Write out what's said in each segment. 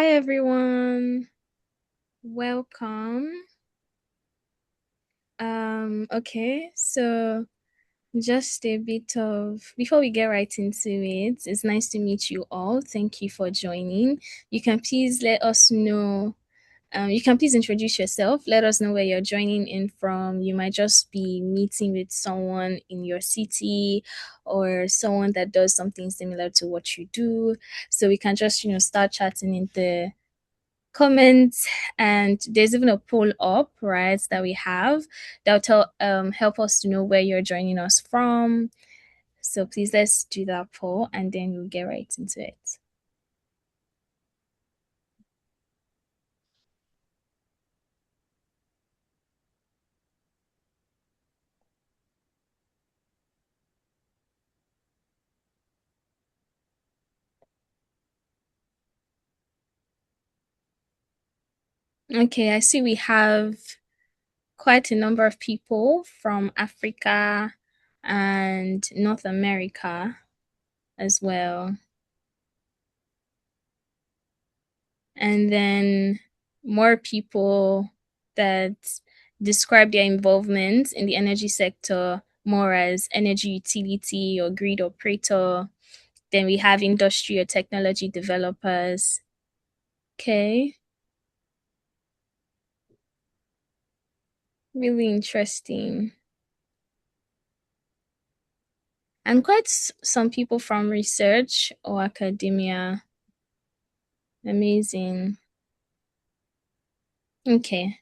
Hi everyone. Welcome. Okay, so just a bit of before we get right into it, it's nice to meet you all. Thank you for joining. You can please let us know you can please introduce yourself. Let us know where you're joining in from. You might just be meeting with someone in your city or someone that does something similar to what you do. So we can just, start chatting in the comments, and there's even a poll up, right, that we have that'll help us to know where you're joining us from. So please let's do that poll and then we'll get right into it. Okay, I see we have quite a number of people from Africa and North America as well. And then more people that describe their involvement in the energy sector more as energy utility or grid operator. Then we have industry or technology developers. Okay, really interesting. And quite some people from research or academia. Amazing. Okay,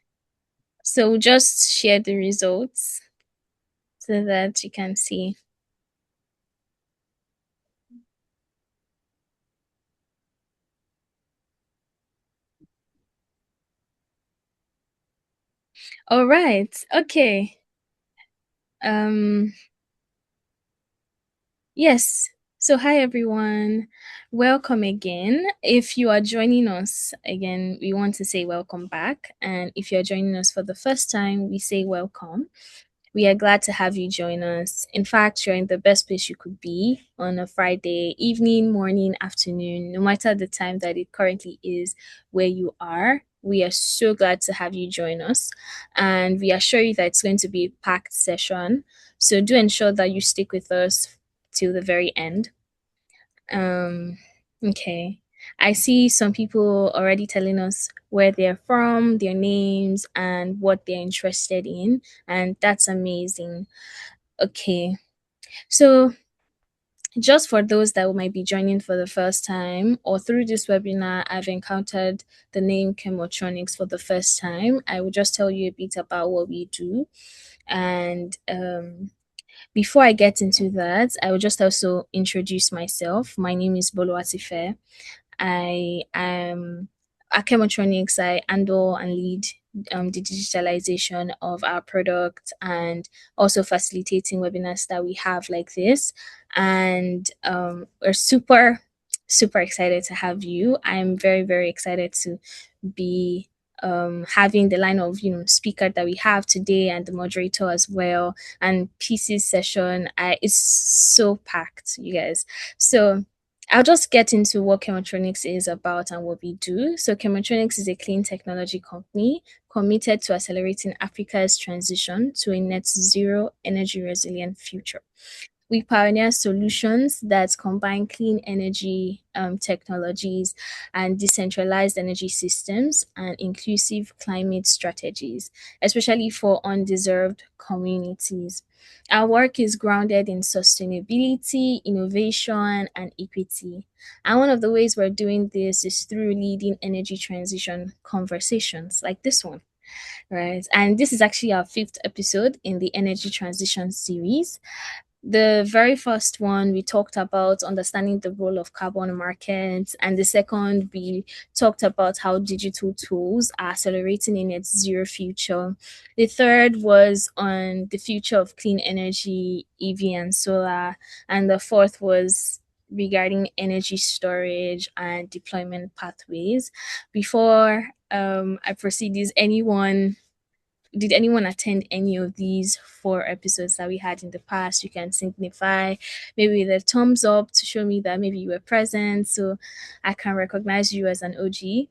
so just share the results so that you can see. All right. Okay. Um Yes. So, hi everyone. Welcome again. If you are joining us again, we want to say welcome back. And if you're joining us for the first time, we say welcome. We are glad to have you join us. In fact, you're in the best place you could be on a Friday evening, morning, afternoon, no matter the time that it currently is where you are. We are so glad to have you join us. And we assure you that it's going to be a packed session. So do ensure that you stick with us till the very end. Um, okay. I see some people already telling us where they're from, their names, and what they're interested in, and that's amazing. Okay. So, just for those that might be joining for the first time or through this webinar, I've encountered the name Chemotronics for the first time. I will just tell you a bit about what we do. And before I get into that, I will just also introduce myself. My name is Bolo Atife. I am at Chemotronics. I handle and lead the digitalization of our product and also facilitating webinars that we have like this. And we're super excited to have you. I'm very, very excited to be having the line of speaker that we have today and the moderator as well, and pieces session. It's so packed, you guys. So I'll just get into what Chemotronics is about and what we do. So Chemotronics is a clean technology company committed to accelerating Africa's transition to a net zero energy resilient future. We pioneer solutions that combine clean energy technologies and decentralized energy systems and inclusive climate strategies, especially for undeserved communities. Our work is grounded in sustainability, innovation, and equity. And one of the ways we're doing this is through leading energy transition conversations like this one, right? And this is actually our fifth episode in the energy transition series. The very first one, we talked about understanding the role of carbon markets, and the second, we talked about how digital tools are accelerating in its zero future. The third was on the future of clean energy, EV, and solar. And the fourth was regarding energy storage and deployment pathways. Before I proceed, is anyone did anyone attend any of these 4 episodes that we had in the past? You can signify maybe the thumbs up to show me that maybe you were present, so I can recognize you as an OG.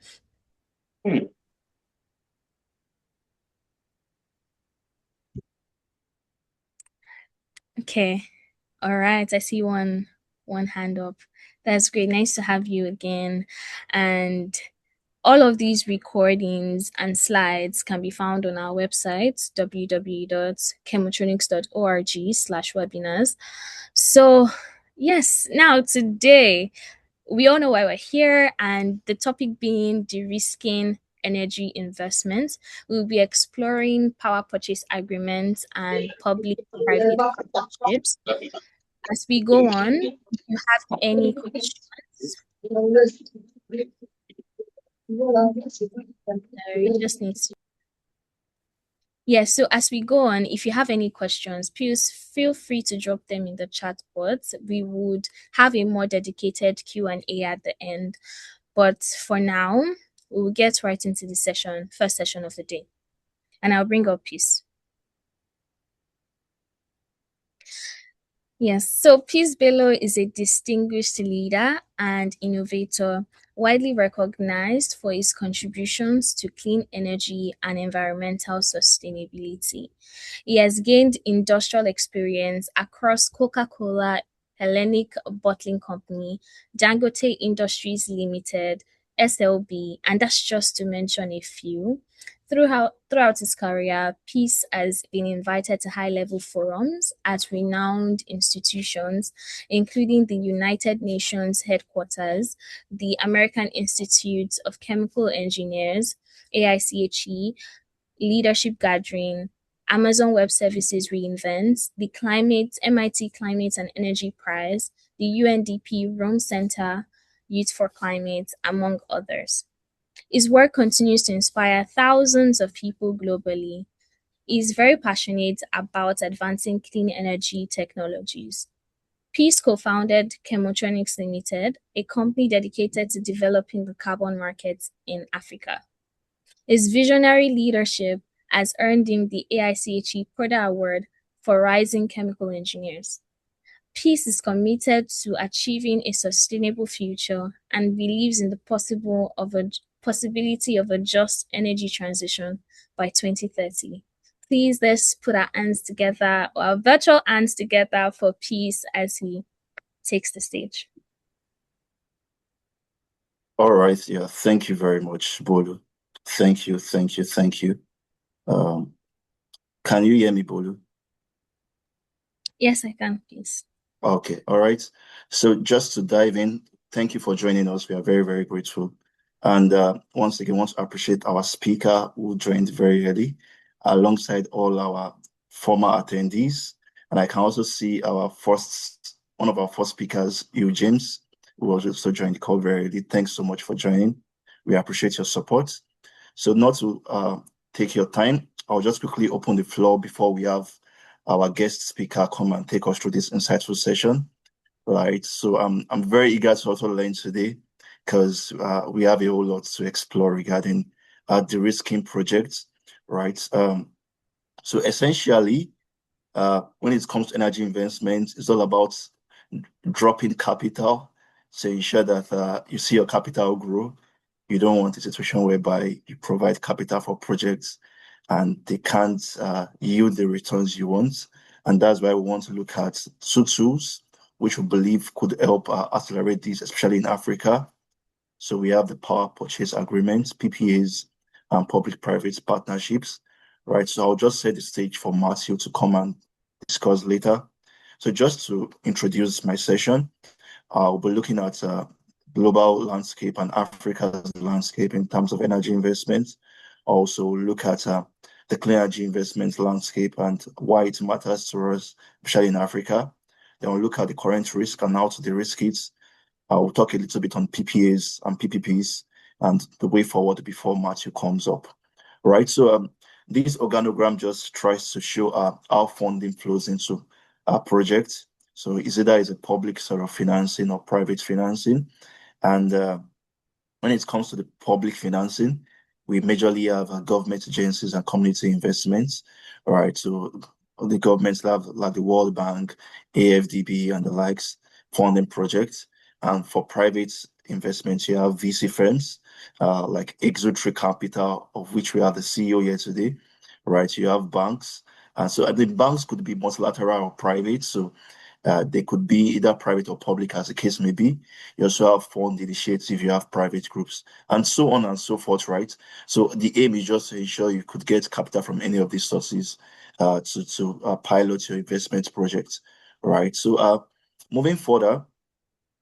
Okay. All right. I see one hand up. That's great. Nice to have you again. And all of these recordings and slides can be found on our website, www.chemotronics.org/webinars. So, yes, now today, we all know why we're here, and the topic being de-risking energy investments. We'll be exploring power purchase agreements and public private partnerships. As we go on, if you have any questions, you just need to. Yes, so as we go on, if you have any questions, please feel free to drop them in the chat box. We would have a more dedicated Q&A at the end. But for now, we will get right into the first session of the day. And I'll bring up Peace. Yes, so Peace Bello is a distinguished leader and innovator, widely recognized for his contributions to clean energy and environmental sustainability. He has gained industrial experience across Coca-Cola, Hellenic Bottling Company, Dangote Industries Limited, SLB, and that's just to mention a few. Throughout his career, Peace has been invited to high-level forums at renowned institutions, including the United Nations headquarters, the American Institute of Chemical Engineers, AICHE, Leadership Gathering, Amazon Web Services reInvent, the MIT Climate and Energy Prize, the UNDP Rome Center, Youth for Climate, among others. His work continues to inspire thousands of people globally. He is very passionate about advancing clean energy technologies. Peace co-founded Chemotronics Limited, a company dedicated to developing the carbon market in Africa. His visionary leadership has earned him the AICHE Porter Award for Rising Chemical Engineers. Peace is committed to achieving a sustainable future and believes in the possibility of a just energy transition by 2030. Please let's put our hands together, or our virtual hands together for Peace as he takes the stage. All right. Yeah. Thank you very much, Bolu. Thank you. Thank you. Thank you. Can you hear me, Bolu? Yes, I can, please. Okay. All right. So just to dive in, thank you for joining us. We are very, very grateful. And once again, want to appreciate our speaker who joined very early alongside all our former attendees. And I can also see one of our first speakers, Hugh James, who was also joined the call very early. Thanks so much for joining. We appreciate your support. So not to take your time, I'll just quickly open the floor before we have our guest speaker come and take us through this insightful session. Right. So I'm very eager to also learn today because we have a whole lot to explore regarding the Derisking project. Right. So essentially, when it comes to energy investment, it's all about dropping capital to ensure that you see your capital grow. You don't want a situation whereby you provide capital for projects and they can't yield the returns you want. And that's why we want to look at two tools which we believe could help accelerate this, especially in Africa. So we have the power purchase agreements, PPAs, and public-private partnerships, right? So I'll just set the stage for Matthew to come and discuss later. So just to introduce my session, I'll be looking at global landscape and Africa's landscape in terms of energy investments. Also look at the clean energy investment landscape and why it matters to us, especially in Africa. Then we'll look at the current risk and how to de-risk it. I'll talk a little bit on PPAs and PPPs and the way forward before Matthew comes up. Right. So this organogram just tries to show how funding flows into our project. So is either is a public sort of financing or private financing. And when it comes to the public financing, we majorly have government agencies and community investments, all right? So the governments have like the World Bank, AFDB, and the likes funding projects. And for private investments, you have VC firms like Exotree Capital, of which we are the CEO here today, right? You have banks. And so the banks could be multilateral or private. So they could be either private or public, as the case may be. You also have fund initiative, you have private groups, and so on and so forth, right? So the aim is just to ensure you could get capital from any of these sources to pilot your investment project, right? So moving further,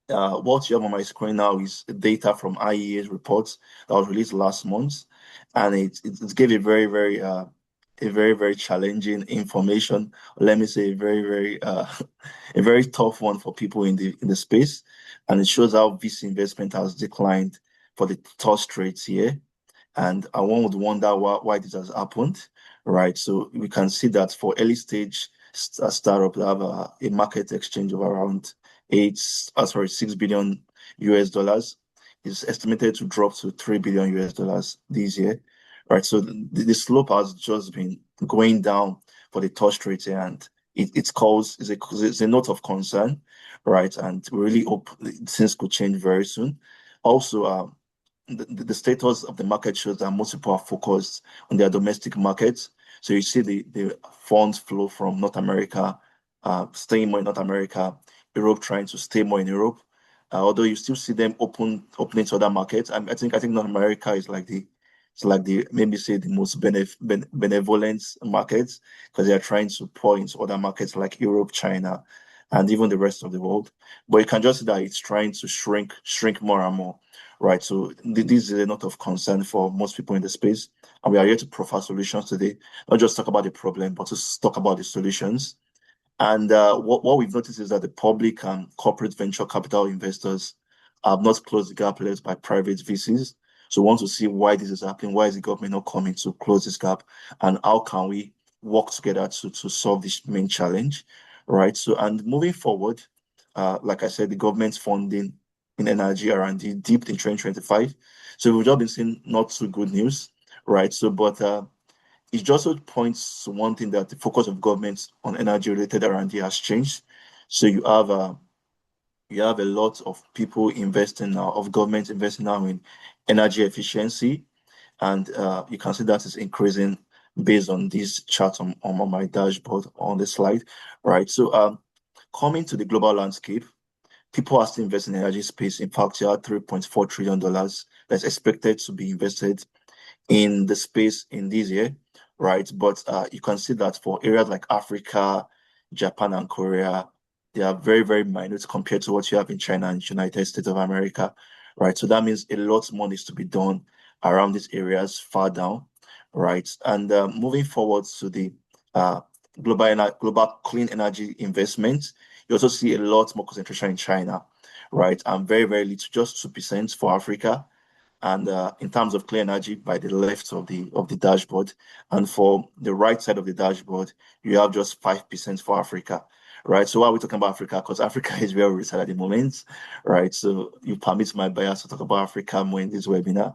what you have on my screen now is data from IEA's reports that was released last month, and it gave a very challenging information. Let me say a very a very tough one for people in the space, and it shows how VC investment has declined for the third straight year. And I one would wonder why this has happened, right? So we can see that for early stage startup, they have a market exchange of around 6 billion US dollars. Is estimated to drop to 3 billion US dollars this year, right? So the slope has just been going down for the touch rate, and it's caused it's a note of concern, right? And we really hope things could change very soon. Also, the status of the market shows that most people are focused on their domestic markets. So you see the funds flow from North America, staying more in North America, Europe trying to stay more in Europe. Although you still see them opening to other markets. I think North America is like the maybe say the most benevolent markets because they are trying to pour into other markets like Europe, China, and even the rest of the world. But you can just see that it's trying to shrink more and more, right? So this is a lot of concern for most people in the space, and we are here to provide solutions today, not just talk about the problem, but to talk about the solutions. And what we've noticed is that the public and corporate venture capital investors have not closed the gap left by private VCs. So we want to see why this is happening. Why is the government not coming to close this gap? And how can we work together to solve this main challenge? Right. So, and moving forward, like I said, the government's funding in energy R&D dipped in 2025. So we've just been seeing not so good news. Right. So, but it just points to one thing, that the focus of government on energy related R&D has changed. So you have a lot of people investing now, of government investing now in energy efficiency, and you can see that is increasing based on this chart on my dashboard on the slide, right? So coming to the global landscape, people are still investing in energy space. In fact, you have $3.4 trillion that's expected to be invested in the space in this year, right? But you can see that for areas like Africa, Japan, and Korea, they are very minute compared to what you have in China and United States of America, right? So that means a lot more needs to be done around these areas far down, right? And moving forward to the uh, global clean energy investment, you also see a lot more concentration in China, right? And very little, just 2% for Africa, and in terms of clean energy by the left of the dashboard, and for the right side of the dashboard you have just 5% for Africa, right? So why are we talking about Africa? Because Africa is where we reside at the moment, right? So you permit my bias to talk about Africa more in this webinar.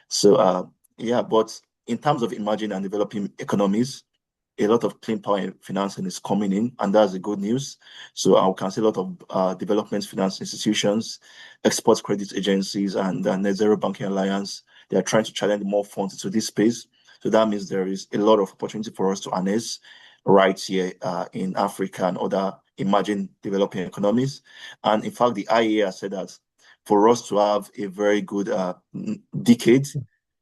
So yeah, but in terms of emerging and developing economies, a lot of clean power financing is coming in, and that's the good news. So we can see a lot of development finance institutions, export credit agencies, and Net Zero Banking Alliance. They are trying to challenge more funds into this space. So that means there is a lot of opportunity for us to harness right here in Africa and other emerging developing economies. And in fact, the IEA has said that for us to have a very good decade,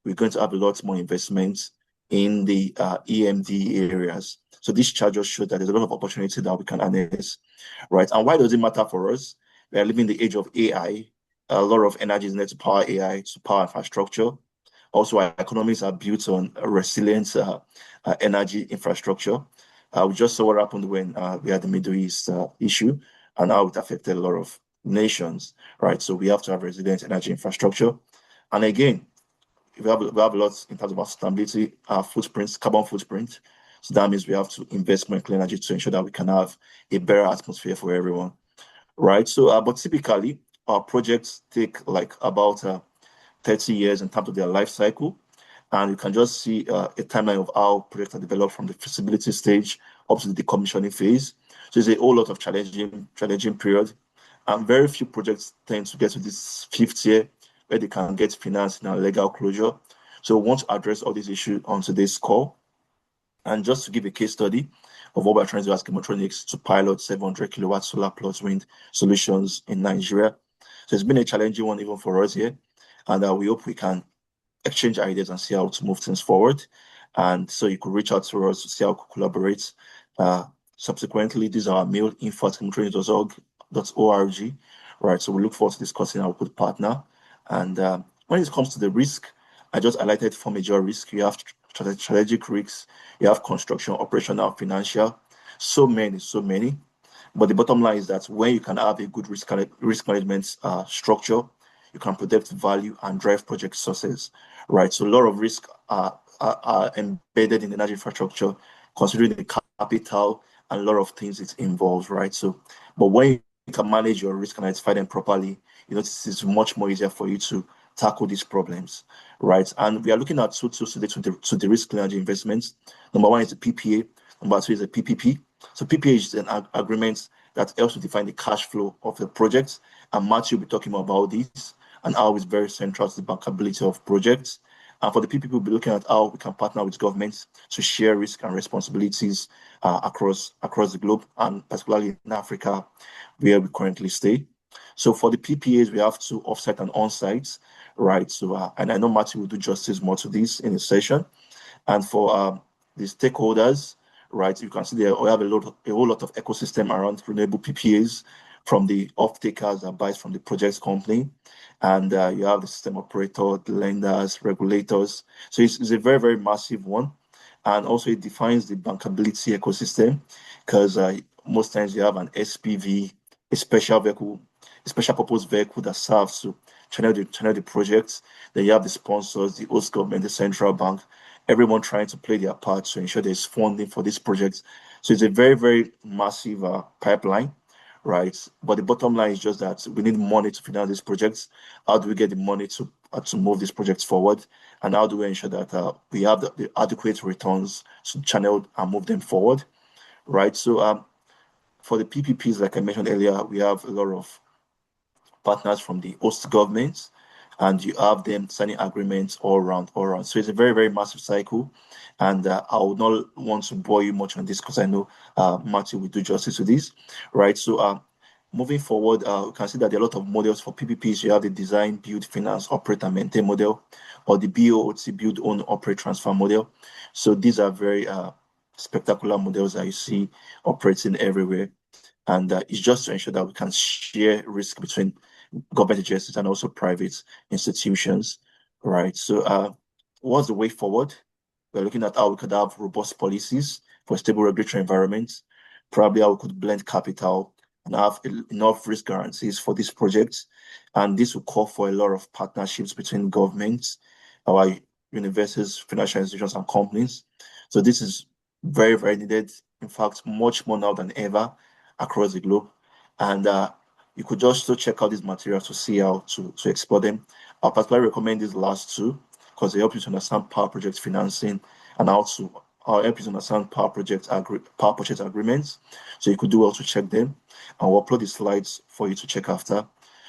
we're going to have a lot more investments in the EMD areas. So this chart just shows that there's a lot of opportunity that we can harness, right? And why does it matter for us? We are living in the age of AI. A lot of energy is needed to power AI, to power infrastructure. Also, our economies are built on a resilient energy infrastructure. We just saw what happened when we had the Middle East issue and how it affected a lot of nations, right? So we have to have resilient energy infrastructure. And again, we have a lot in terms of our sustainability, our footprints, carbon footprint. So that means we have to invest more in clean energy to ensure that we can have a better atmosphere for everyone, right? So, but typically, our projects take like about 30 years in terms of their life cycle. And you can just see a timeline of how projects are developed from the feasibility stage up to the decommissioning phase. So it's a whole lot of challenging period. And very few projects tend to get to this fifth year where they can get financed in a legal closure. So we want to address all these issues on today's call. And just to give a case study of what we're trying to do as Chemotronics to pilot 700 kilowatt solar plus wind solutions in Nigeria. So it's been a challenging one even for us here. And we hope we can exchange ideas and see how to move things forward. And so you could reach out to us to see how we could collaborate. Uh, Subsequently, these are our mail info@chemtrails.org. Right. So we look forward to discussing how we could partner. And when it comes to the risk, I just highlighted four major risks. You have strategic risks, you have construction, operational, financial. So many, so many. But the bottom line is that when you can have a good risk management structure, you can protect value and drive project success, right? So a lot of risk are embedded in energy infrastructure, considering the capital and a lot of things it involves, right? So, but when you can manage your risk and identify them properly, this is much more easier for you to tackle these problems, right? And we are looking at two tools today to the risk energy investments. Number one is the PPA. Number two is the PPP. So PPA is an agreement that helps to define the cash flow of the project. And Matthew will be talking about this and how it's very central to the bankability of projects. And for the PPP, we'll be looking at how we can partner with governments to share risk and responsibilities across the globe, and particularly in Africa, where we currently stay. So for the PPAs, we have two offsite and on-site, right? So, and I know Matthew will do justice more to this in his session. And for the stakeholders, right, you can see there we have a whole lot of ecosystem around renewable PPAs from the off-takers that buys from the projects company. And you have the system operator, the lenders, regulators. So it's a very, very massive one. And also it defines the bankability ecosystem because most times you have an SPV, a special vehicle, a special purpose vehicle that serves to channel the projects. Then you have the sponsors, the host government, the central bank, everyone trying to play their part to ensure there's funding for these projects. So it's a very, very massive pipeline, right? But the bottom line is just that we need money to finance these projects. How do we get the money to move these projects forward? And how do we ensure that we have the adequate returns to channel and move them forward, right? So for the PPPs, like I mentioned earlier, we have a lot of partners from the host governments, and you have them signing agreements all around. So it's a very, very massive cycle. And I would not want to bore you much on this because I know Matthew will do justice to this, right? So moving forward, you can see that there are a lot of models for PPPs. You have the design, build, finance, operate, and maintain model, or the BOOT, build, own, operate, transfer model. So these are very spectacular models that you see operating everywhere. And it's just to ensure that we can share risk between government agencies and also private institutions, right? So, what's the way forward? We're looking at how we could have robust policies for stable regulatory environments, probably how we could blend capital and have enough risk guarantees for these projects. And this will call for a lot of partnerships between governments, our universities, financial institutions, and companies. So this is very, very needed. In fact, much more now than ever across the globe. And you could just so check out these materials to see how to explore them. I particularly recommend these last two because they help you to understand power project financing and how to help you to understand power purchase agreements. So you could do well to check them. And we'll upload the slides for you to check after.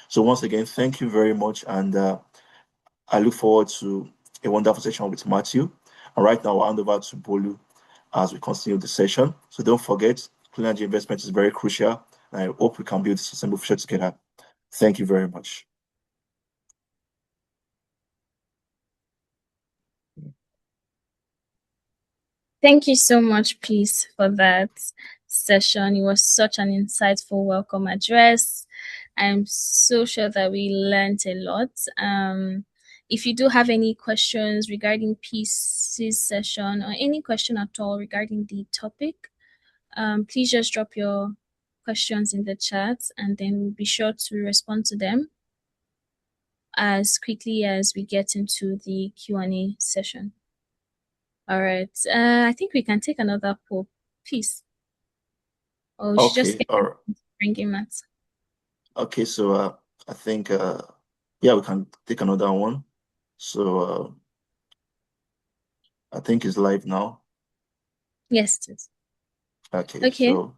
So once again, thank you very much, and I look forward to a wonderful session with Matthew. And right now, I'll hand over to Bolu as we continue the session. So don't forget, clean energy investment is very crucial. And I hope we can build a sustainable future together. Thank you very much. Thank you so much, Peace, for that session. It was such an insightful welcome address. I'm so sure that we learned a lot. If you do have any questions regarding Peace's session or any question at all regarding the topic, please just drop your questions in the chat and then we'll be sure to respond to them as quickly as we get into the Q&A session. All right. I think we can take another poll. Peace. Oh, we should just Okay, get all right. bringing Matt. Okay, so I think yeah, we can take another one. So I think it's live now. Yes, it is. Okay, Okay. so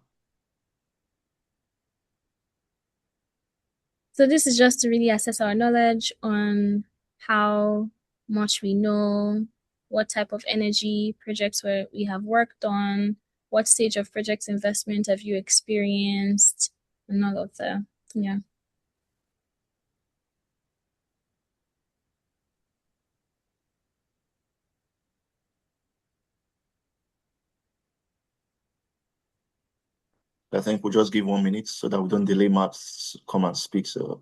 So this is just to really assess our knowledge on how much we know, what type of energy projects where we have worked on, what stage of project investment have you experienced, and all of that. Yeah. I think we'll just give 1 minute so that we don't delay Matt's come and speak. So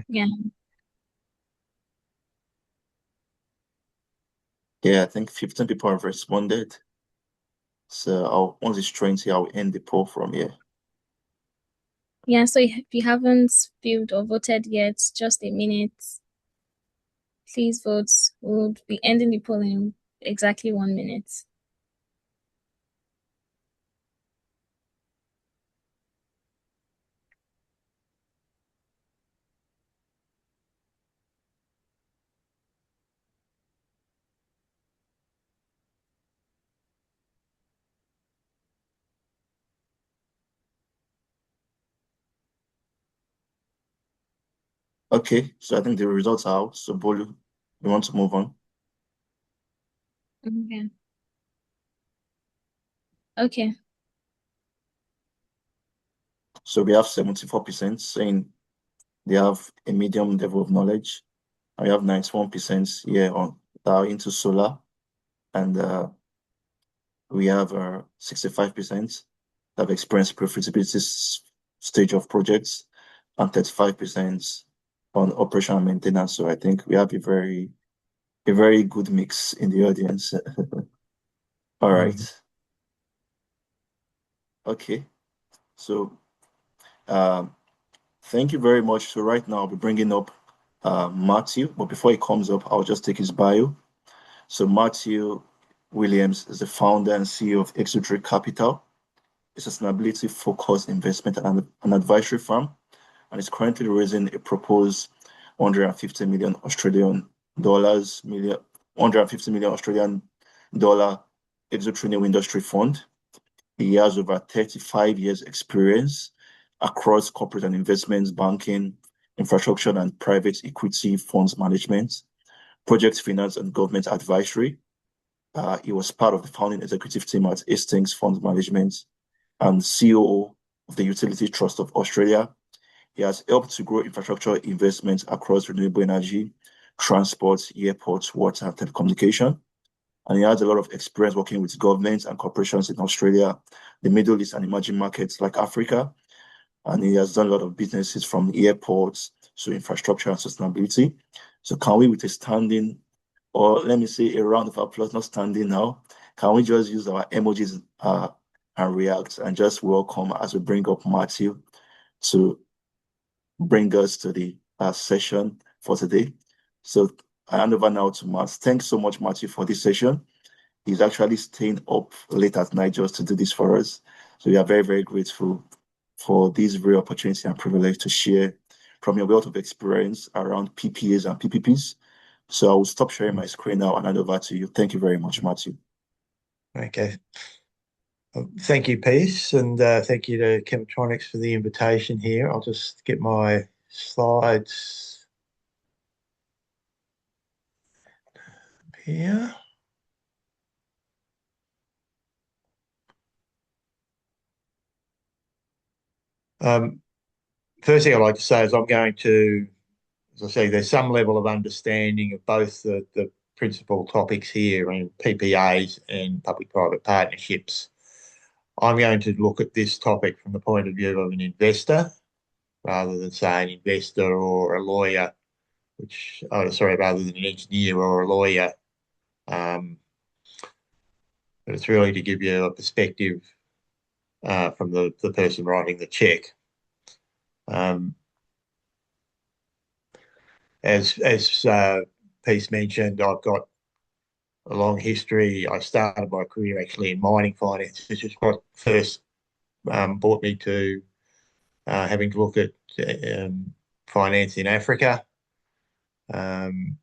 Yeah. yeah, I think 15 people have responded. So once it's 20, I'll end the poll from here. Yeah. So if you haven't filled or voted yet, just a minute. Please vote. We'll be ending the poll in exactly 1 minute. Okay, so I think the results are out. So Bolu, we want to move on. Okay. Okay. So we have 74% saying they have a medium level of knowledge. And we have 91% here on that are into solar, and we have 65% that have experienced profitability stage of projects, and 35% on operation and maintenance. So I think we have a very good mix in the audience. All Mhm. right. Okay. So um, thank you very much. So right now I'll be bringing up Matthew, but before he comes up, I'll just take his bio. So Matthew Williams is the founder and CEO of Exoteric Capital. It's a sustainability-focused investment and an advisory firm, and is currently raising a proposed 150 million Australian dollars, 150 million Australian dollar exotrainium industry fund. He has over 35 years experience across corporate and investments, banking, infrastructure and private equity funds management, project finance and government advisory. He was part of the founding executive team at Hastings Funds Management and COO of the Utility Trust of Australia. He has helped to grow infrastructure investments across renewable energy, transport, airports, water, and telecommunication. And he has a lot of experience working with governments and corporations in Australia, the Middle East, and emerging markets like Africa. And he has done a lot of businesses from airports to infrastructure and sustainability. So, can we, with a standing, or let me say a round of applause, not standing now, can we just use our emojis and react and just welcome as we bring up Matthew to bring us to the session for today? So, I hand over now to Matt. Thanks so much, Matthew, for this session. He's actually staying up late at night just to do this for us. So we are very, very grateful for this very opportunity and privilege to share from your wealth of experience around PPAs and PPPs. So I will stop sharing my screen now and hand over to you. Thank you very much, Matthew. Okay. Well, thank you, Peace, and thank you to Chemtronics for the invitation here. I'll just get my slides here. Um, First thing I'd like to say is I'm going to, as I say, there's some level of understanding of both the principal topics here and PPAs and public-private partnerships. I'm going to look at this topic from the point of view of an investor rather than, say, an investor or a lawyer, rather than an engineer or a lawyer. Um, but it's really to give you a perspective from the person writing the check. Um, as Peace mentioned, I've got a long history. I started my career actually in mining finance, which is what first brought me to having to look at finance in Africa. Um,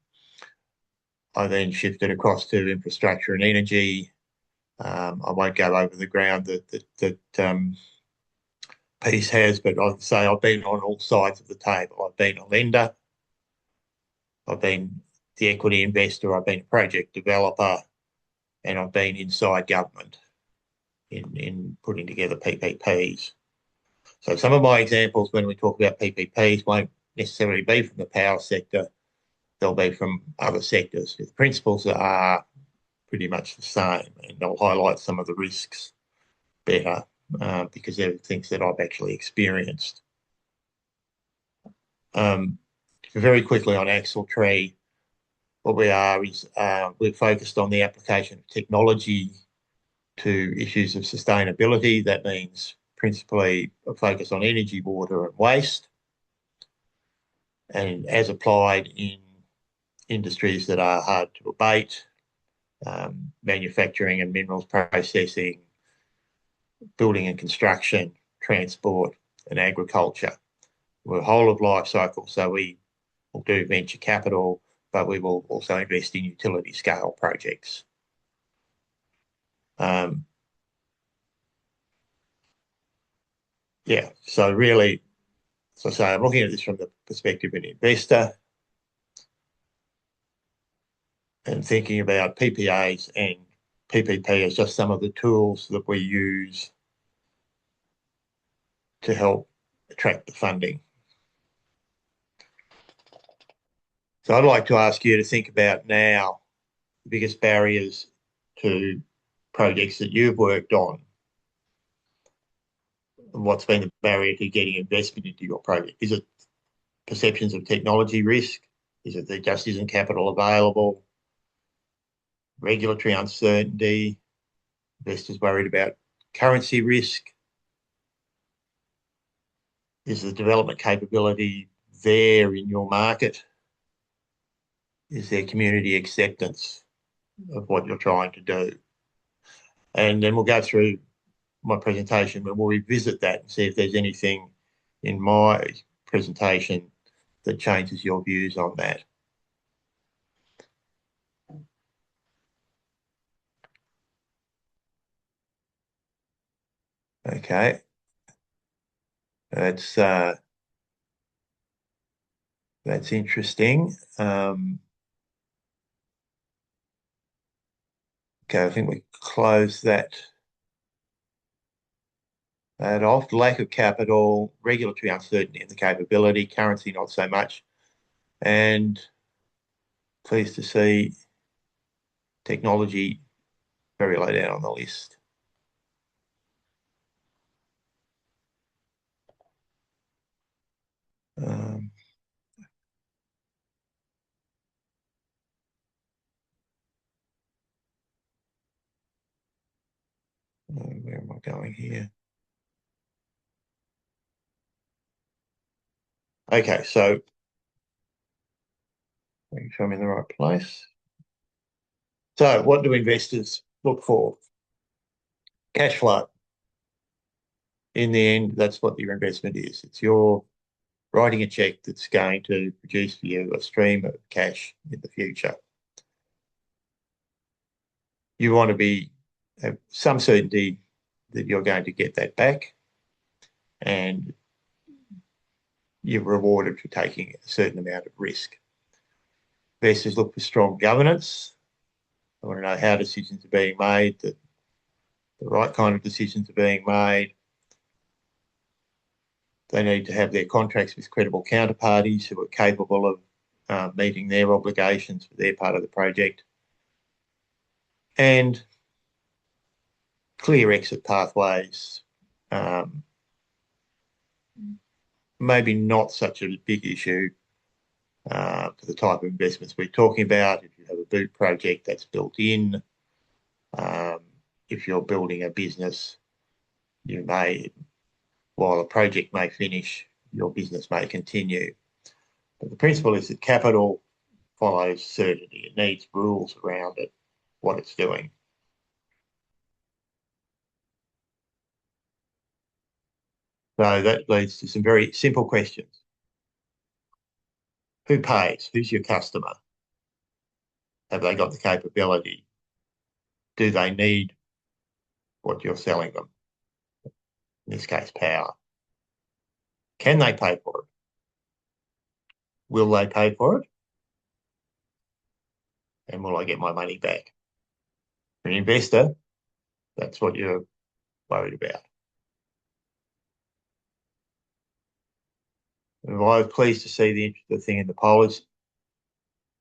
I then shifted across to infrastructure and energy. I won't go over the ground that piece has, but I'd say I've been on all sides of the table. I've been a lender, I've been the equity investor, I've been a project developer, and I've been inside government in putting together PPPs. So some of my examples when we talk about PPPs won't necessarily be from the power sector, they'll be from other sectors. The principles are pretty much the same, and I'll highlight some of the risks better because they're things that I've actually experienced. Very quickly on Axle Tree, what we are is we're focused on the application of technology to issues of sustainability. That means principally a focus on energy, water and waste, and as applied in industries that are hard to abate, manufacturing and minerals processing, building and construction, transport and agriculture. We're whole of life cycle, so we will do venture capital, but we will also invest in utility scale projects. Yeah, so really, as I say, I'm looking at this from the perspective of an investor and thinking about PPAs and PPP as just some of the tools that we use to help attract the funding. So I'd like to ask you to think about now the biggest barriers to projects that you've worked on and what's been the barrier to getting investment into your project. Is it perceptions of technology risk? Is it there just isn't capital available? Regulatory uncertainty? Investors worried about currency risk? Is the development capability there in your market? Is there community acceptance of what you're trying to do? And then we'll go through my presentation, but we'll revisit that and see if there's anything in my presentation that changes your views on that. Okay. That's interesting. Okay, I think we close that off. Lack of capital, regulatory uncertainty in the capability, currency not so much, and pleased to see technology very low down on the list. Where am I going here? Okay, so making sure I'm in the right place. So what do investors look for? Cash flow. In the end, that's what your investment is. It's your writing a check that's going to produce for you a stream of cash in the future. You want to have some certainty that you're going to get that back, and you're rewarded for taking a certain amount of risk. Investors look for strong governance. They want to know how decisions are being made, that the right kind of decisions are being made. They need to have their contracts with credible counterparties who are capable of meeting their obligations for their part of the project. And clear exit pathways, maybe not such a big issue for the type of investments we're talking about. If you have a boot project, that's built in. If you're building a business, you may, while a project may finish, your business may continue. But the principle is that capital follows certainty. It needs rules around it, what it's doing. So that leads to some very simple questions. Who pays? Who's your customer? Have they got the capability? Do they need what you're selling them? In this case, power. Can they pay for it? Will they pay for it? And will I get my money back? For an investor, that's what you're worried about. And I was pleased to see the thing in the poll is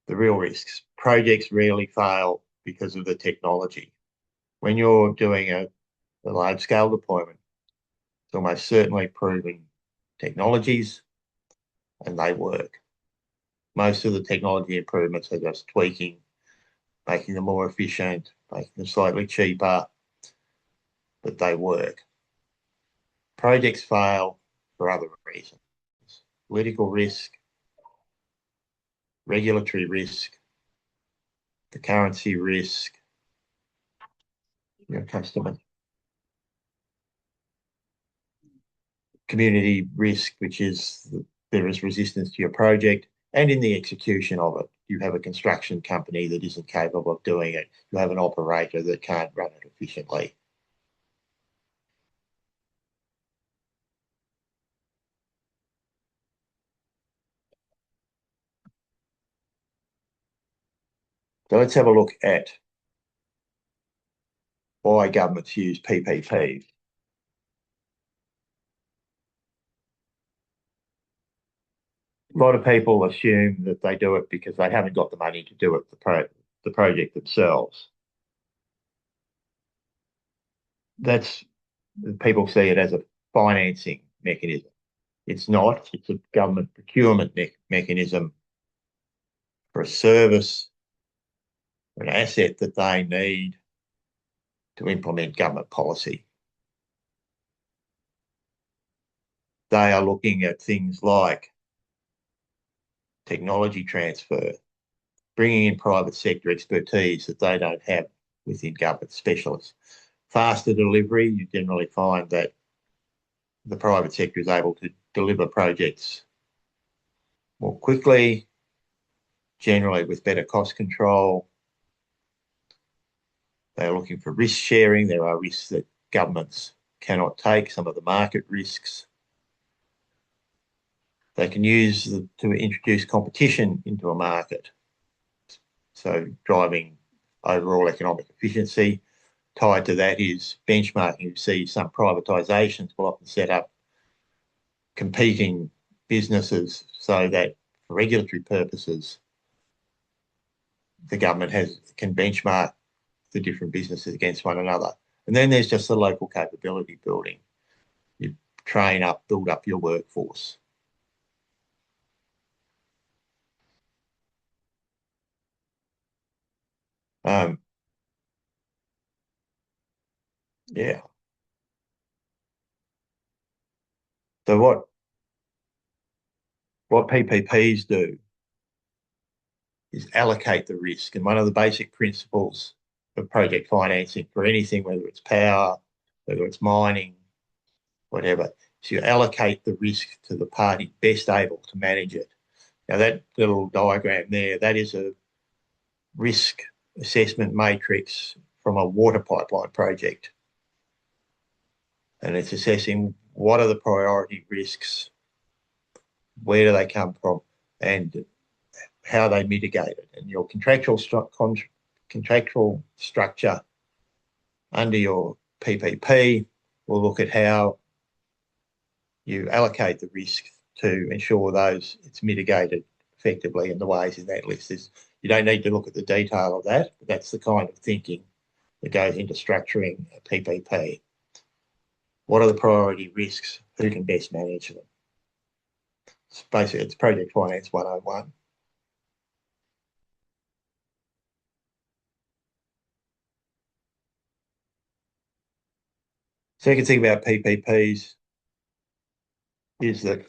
the real risks. Projects rarely fail because of the technology. When you're doing a large-scale deployment, it's almost certainly proven technologies and they work. Most of the technology improvements are just tweaking, making them more efficient, making them slightly cheaper, but they work. Projects fail for other reasons. Political risk, regulatory risk, the currency risk, your customer, community risk, which is there is resistance to your project, and in the execution of it. You have a construction company that isn't capable of doing it. You have an operator that can't run it efficiently. So let's have a look at why governments use PPP. A lot of people assume that they do it because they haven't got the money to do it, the project themselves. That's People see it as a financing mechanism. It's not. It's a government procurement mechanism for a service or an asset that they need to implement government policy. They are looking at things like technology transfer, bringing in private sector expertise that they don't have within government specialists. Faster delivery, you generally find that the private sector is able to deliver projects more quickly, generally with better cost control. They're looking for risk sharing. There are risks that governments cannot take, some of the market risks. They can use to introduce competition into a market, so driving overall economic efficiency. Tied to that is benchmarking. You see some privatisations will often set up competing businesses so that for regulatory purposes, the government can benchmark the different businesses against one another. And then there's just the local capability building. You train up, build up your workforce. Yeah. So what PPPs do is allocate the risk. And one of the basic principles of project financing for anything, whether it's power, whether it's mining, whatever, is you allocate the risk to the party best able to manage it. Now, that little diagram there, that is a risk assessment matrix from a water pipeline project. And it's assessing what are the priority risks, where do they come from, and how they mitigate it. And your contractual structure under your PPP will look at how you allocate the risk to ensure it's mitigated effectively in the ways in that list. You don't need to look at the detail of that, but that's the kind of thinking that goes into structuring a PPP. What are the priority risks? Who can best manage them? It's project finance 101. Second thing about PPPs is that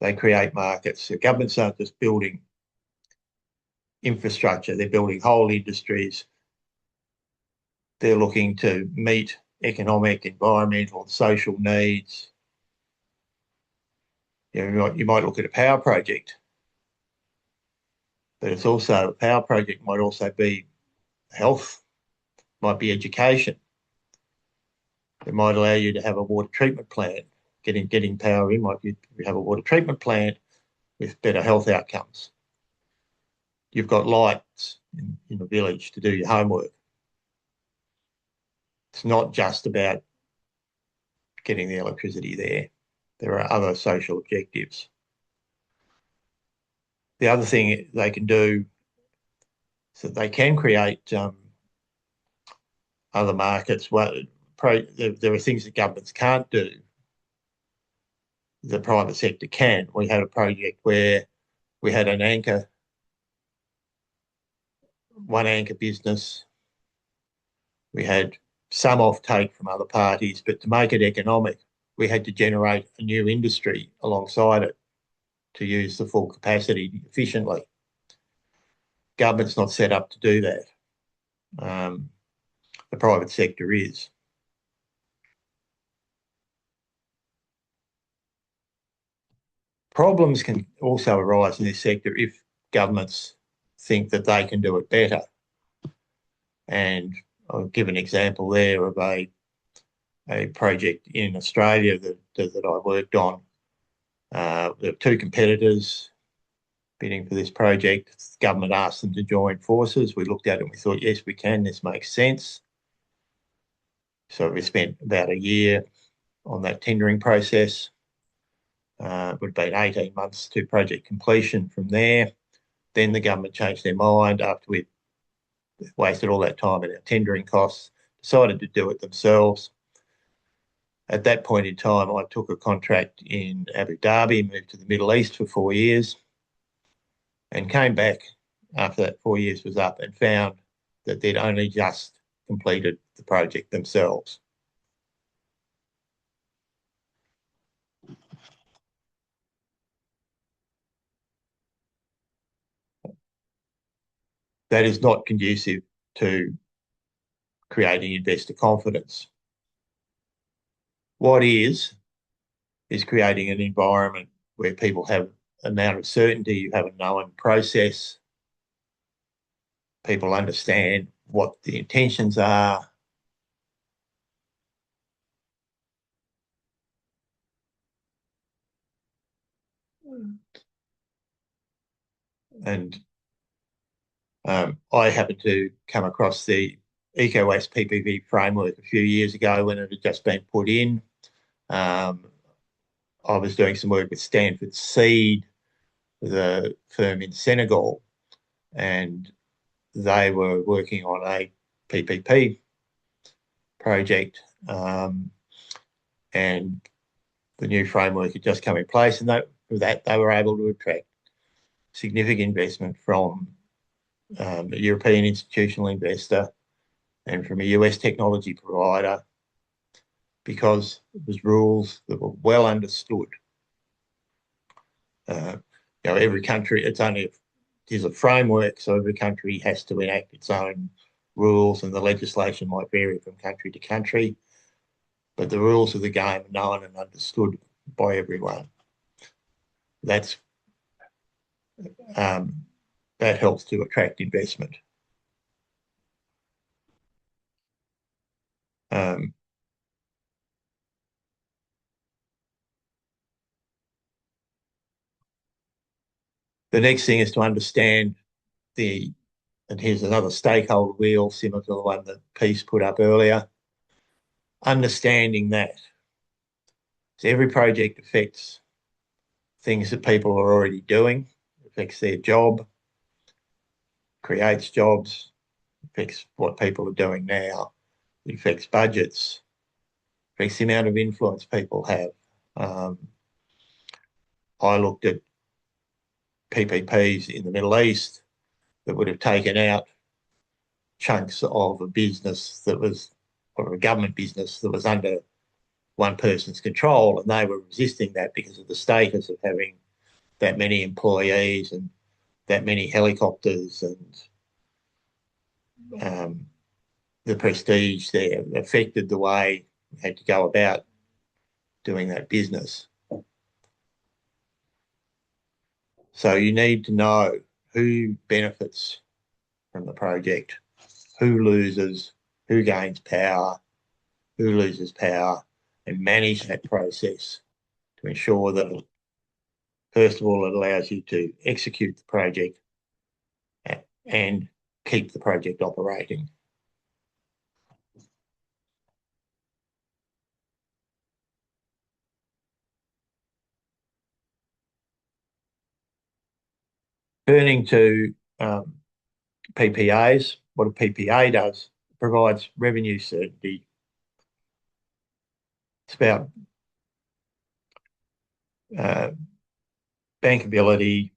they create markets. So governments aren't just building infrastructure, they're building whole industries. They're looking to meet economic, environmental, social needs. You might look at a power project. but it's also, a power project might also be health, might be education. It might allow you to have a water treatment plant. Getting power in might be you have a water treatment plant with better health outcomes. You've got lights in the village to do your homework. It's not just about getting the electricity there. There are other social objectives. The other thing they can do is that they can create other markets. Well, there are things that governments can't do. The private sector can. We had a project where we had one anchor business. We had some offtake from other parties, but to make it economic, we had to generate a new industry alongside it to use the full capacity efficiently. Government's not set up to do that. The private sector is. Problems can also arise in this sector if governments think that they can do it better. And I'll give an example there of a project in Australia that I worked on. There were two competitors bidding for this project. The government asked them to join forces. We looked at it and we thought, yes, we can. This makes sense. So we spent about a year on that tendering process. It would have been 18 months to project completion from there. Then the government changed their mind after we'd wasted all that time and our tendering costs, decided to do it themselves. At that point in time, I took a contract in Abu Dhabi, moved to the Middle East for 4 years, and came back after that 4 years was up and found that they'd only just completed the project themselves. That is not conducive to creating investor confidence. What is creating an environment where people have an amount of certainty, you have a known process, people understand what the intentions are. And I happened to come across the EcoWaste PPP framework a few years ago when it had just been put in. I was doing some work with Stanford Seed, the firm in Senegal, and they were working on a PPP project, and the new framework had just come in place, and for that they were able to attract significant investment from a European institutional investor and from a US technology provider because it was rules that were well understood. Every country, there's a framework, so every country has to enact its own rules, and the legislation might vary from country to country, but the rules of the game are known and understood by everyone. That helps to attract investment. The next thing is to understand and here's another stakeholder wheel similar to the one that Peace put up earlier, understanding that. So every project affects things that people are already doing, affects their job, creates jobs, affects what people are doing now, it affects budgets, affects the amount of influence people have. I looked at PPPs in the Middle East that would have taken out chunks of a business or a government business that was under one person's control, and they were resisting that because of the status of having that many employees and that many helicopters and the prestige there affected the way we had to go about doing that business. So you need to know who benefits from the project, who loses, who gains power, who loses power, and manage that process to ensure that, first of all, it allows you to execute the project and keep the project operating. Turning to PPAs, what a PPA does, it provides revenue certainty. It's about bankability,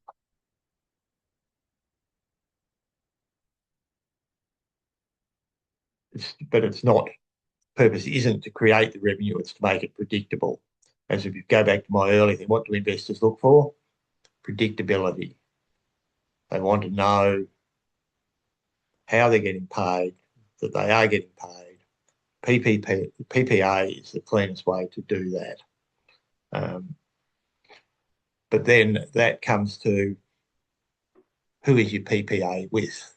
but it's not, purpose isn't to create the revenue, it's to make it predictable. As if you go back to my earlier thing, what do investors look for? Predictability. They want to know how they're getting paid, that they are getting paid. PPA is the cleanest way to do that. But then that comes to, who is your PPA with?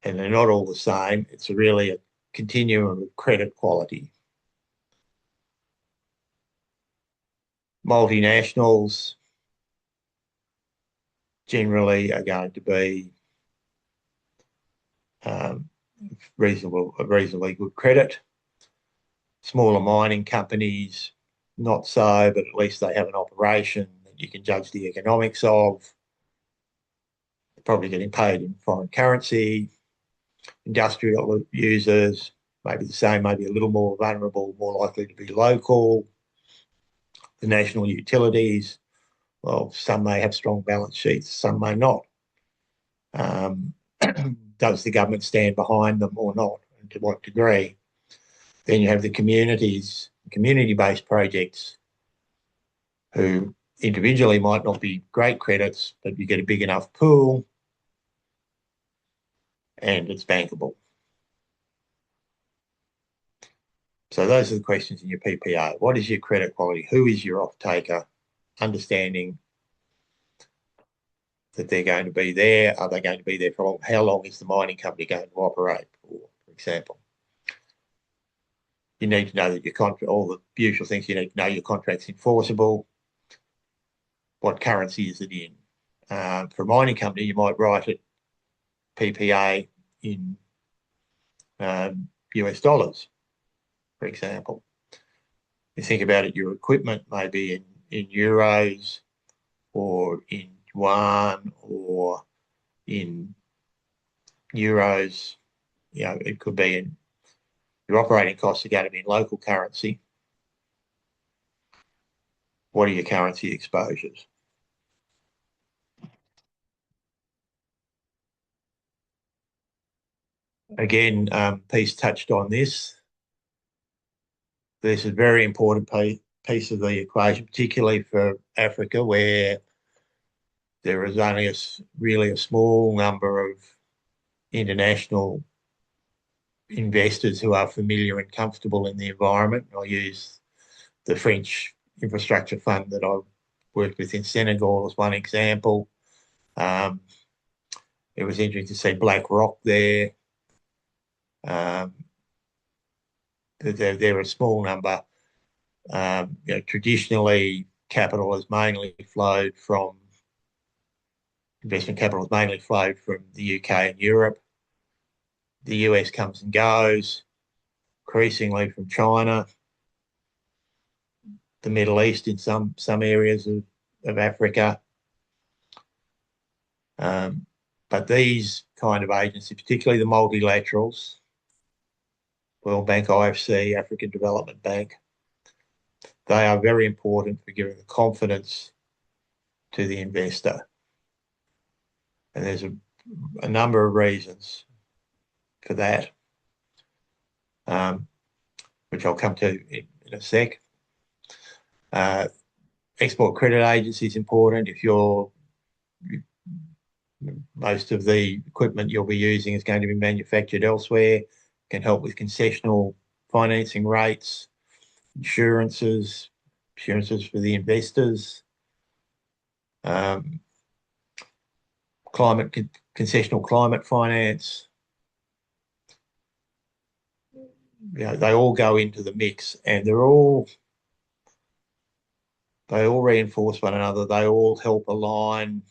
And they're not all the same. It's really a continuum of credit quality. Multinationals generally are going to be reasonably good credit. Smaller mining companies, not so, but at least they have an operation that you can judge the economics of. They're probably getting paid in foreign currency. Industrial users, maybe the same, maybe a little more vulnerable, more likely to be local. The national utilities, well, some may have strong balance sheets, some may not. Does the government stand behind them or not, and to what degree? Then you have the communities, community-based projects, who individually might not be great credits, but you get a big enough pool and it's bankable. So those are the questions in your PPA. What is your credit quality? Who is your off-taker? Understanding that they're going to be there. Are they going to be there for long? How long is the mining company going to operate, for example? You need to know that your contract, all the usual things, you need to know your contract's enforceable. What currency is it in? For a mining company, you might write it PPA in US dollars, for example. You think about it, your equipment may be in euros or in yuan or in euros. You know, it could be in, your operating costs are going to be in local currency. What are your currency exposures? Again, Peace touched on this. This is a very important piece of the equation, particularly for Africa, where there is only really a small number of international investors who are familiar and comfortable in the environment. I'll use the French infrastructure fund that I've worked with in Senegal as one example. It was interesting to see BlackRock there. They're a small number. Traditionally, investment capital has mainly flowed from the UK and Europe. The US comes and goes, increasingly from China, the Middle East in some areas of Africa. But these kind of agencies, particularly the multilaterals, World Bank, IFC, African Development Bank, they are very important for giving the confidence to the investor. And there's a number of reasons for that, which I'll come to in a sec. Export credit agency is important. If most of the equipment you'll be using is going to be manufactured elsewhere, can help with concessional financing rates, insurances for the investors. um, concessional climate finance. They all go into the mix, and they all reinforce one another. They all help align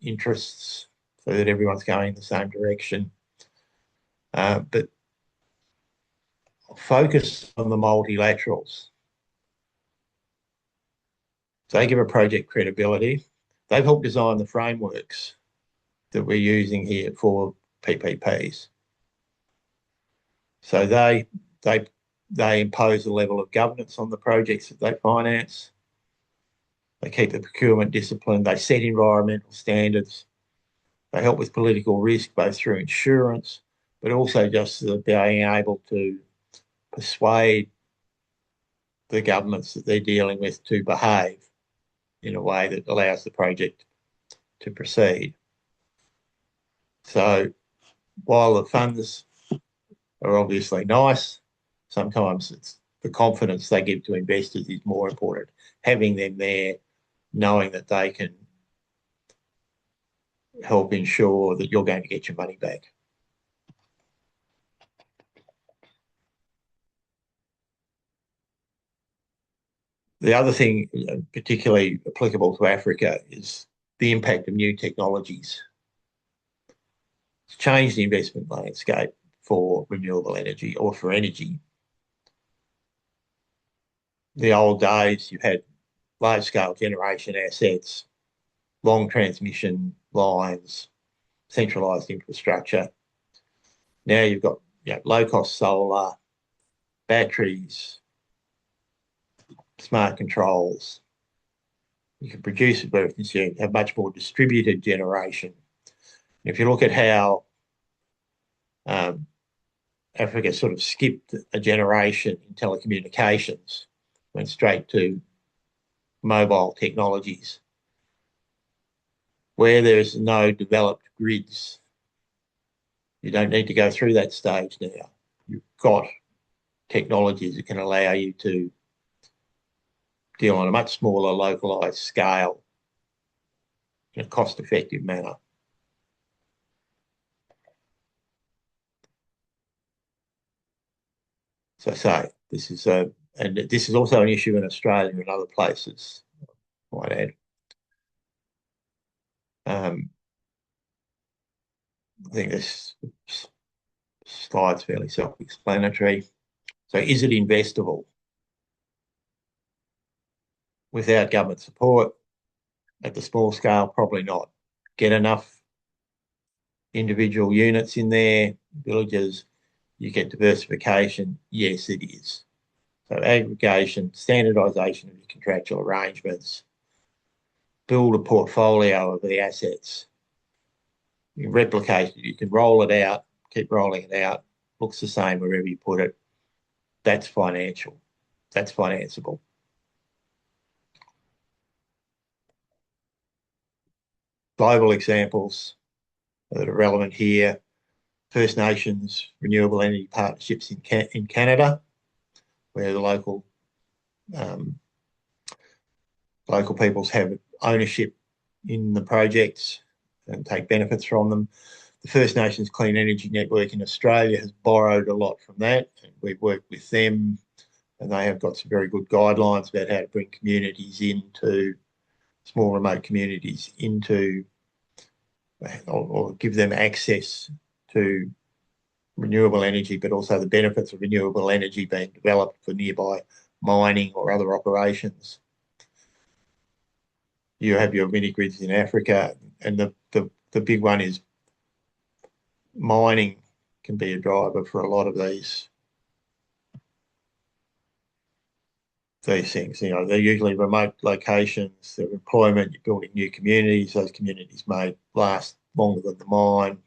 interests so that everyone's going in the same direction. But focus on the multilaterals. They give a project credibility. They've helped design the frameworks that we're using here for PPPs. So they impose a level of governance on the projects that they finance. They keep the procurement discipline. They set environmental standards. They help with political risk, both through insurance, but also just being able to persuade the governments that they're dealing with to behave in a way that allows the project to proceed. So while the funds are obviously nice, sometimes it's the confidence they give to investors is more important. Having them there, knowing that they can help ensure that you're going to get your money back. The other thing, particularly applicable to Africa, is the impact of new technologies. It's changed the investment landscape for renewable energy or for energy. The old days, you had large-scale generation assets, long transmission lines, centralised infrastructure. Now you've got low-cost solar, batteries, smart controls. You can produce it where you have much more distributed generation. If you look at how um, Africa sort of skipped a generation in telecommunications, went straight to mobile technologies, where there's no developed grids. You don't need to go through that stage now. You've got technologies that can allow you to deal on a much smaller localised scale in a cost-effective manner. So say this is and this is also an issue in Australia and other places, I might add. I think this slide's fairly self-explanatory. So is it investable? Without government support at the small scale, probably not. Get enough individual units in there, villages, you get diversification. Yes, it is. So aggregation, standardisation of your contractual arrangements, build a portfolio of the assets. You replicate it, you can roll it out, keep rolling it out, looks the same wherever you put it. That's financial. That's financeable. Global examples that are relevant here. First Nations renewable energy partnerships in Canada, where the local peoples have ownership in the projects and take benefits from them. The First Nations Clean Energy Network in Australia has borrowed a lot from that, and we've worked with them, and they have got some very good guidelines about how to bring communities into small remote communities into or give them access to renewable energy, but also the benefits of renewable energy being developed for nearby mining or other operations. You have your mini grids in Africa, and the big one is mining can be a driver for a lot of these things. They're usually remote locations, they're employment, you're building new communities, those communities may last longer than the mine.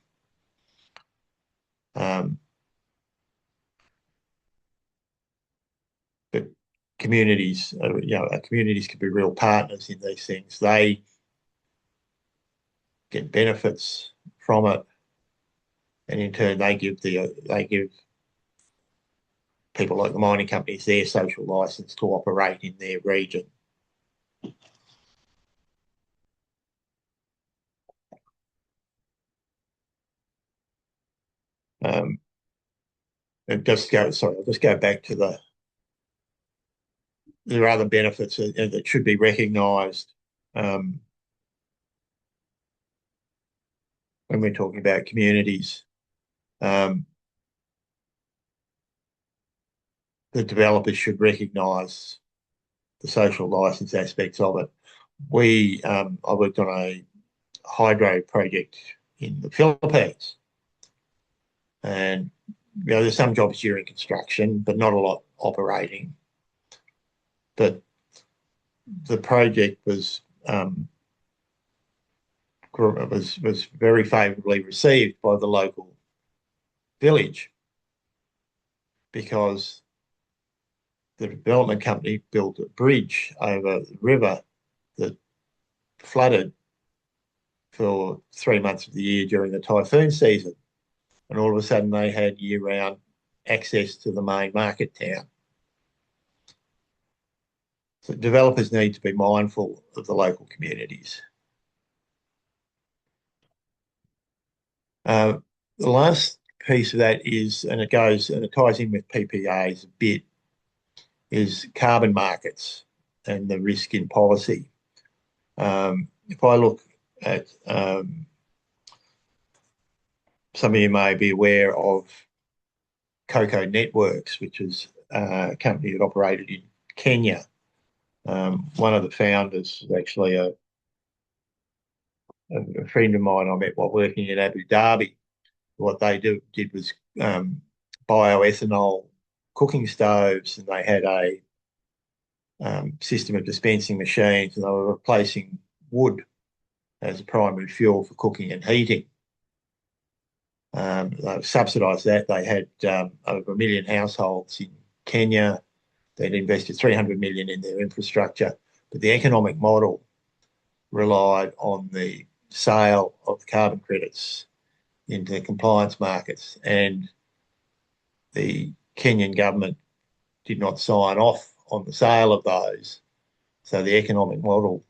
But communities, communities can be real partners in these things. They get benefits from it, and in turn, they give people like the mining companies their social license to operate in their region. Um, and I'll just go back to there are other benefits that should be recognised um, when we're talking about communities. Um, the developers should recognise the social license aspects of it. I worked on a hydro project in the Philippines, and there's some jobs during construction, but not a lot operating. But the project was very favourably received by the local village because the development company built a bridge over the river that flooded for 3 months of the year during the typhoon season. And all of a sudden they had year-round access to the main market town. So developers need to be mindful of the local communities. Uh, the last piece of that is, and it ties in with PPAs a bit, is carbon markets and the risk in policy. If I look at some of you may be aware of Cocoa Networks, which is a company that operated in Kenya. One of the founders is actually a friend of mine I met while working in Abu Dhabi. What they did was bioethanol cooking stoves, and they had a system of dispensing machines, and they were replacing wood as a primary fuel for cooking and heating. They subsidised that. They had over 1 million households in Kenya. They'd invested 300 million in their infrastructure, but the economic model relied on the sale of carbon credits into compliance markets, and the Kenyan government did not sign off on the sale of those. So the economic model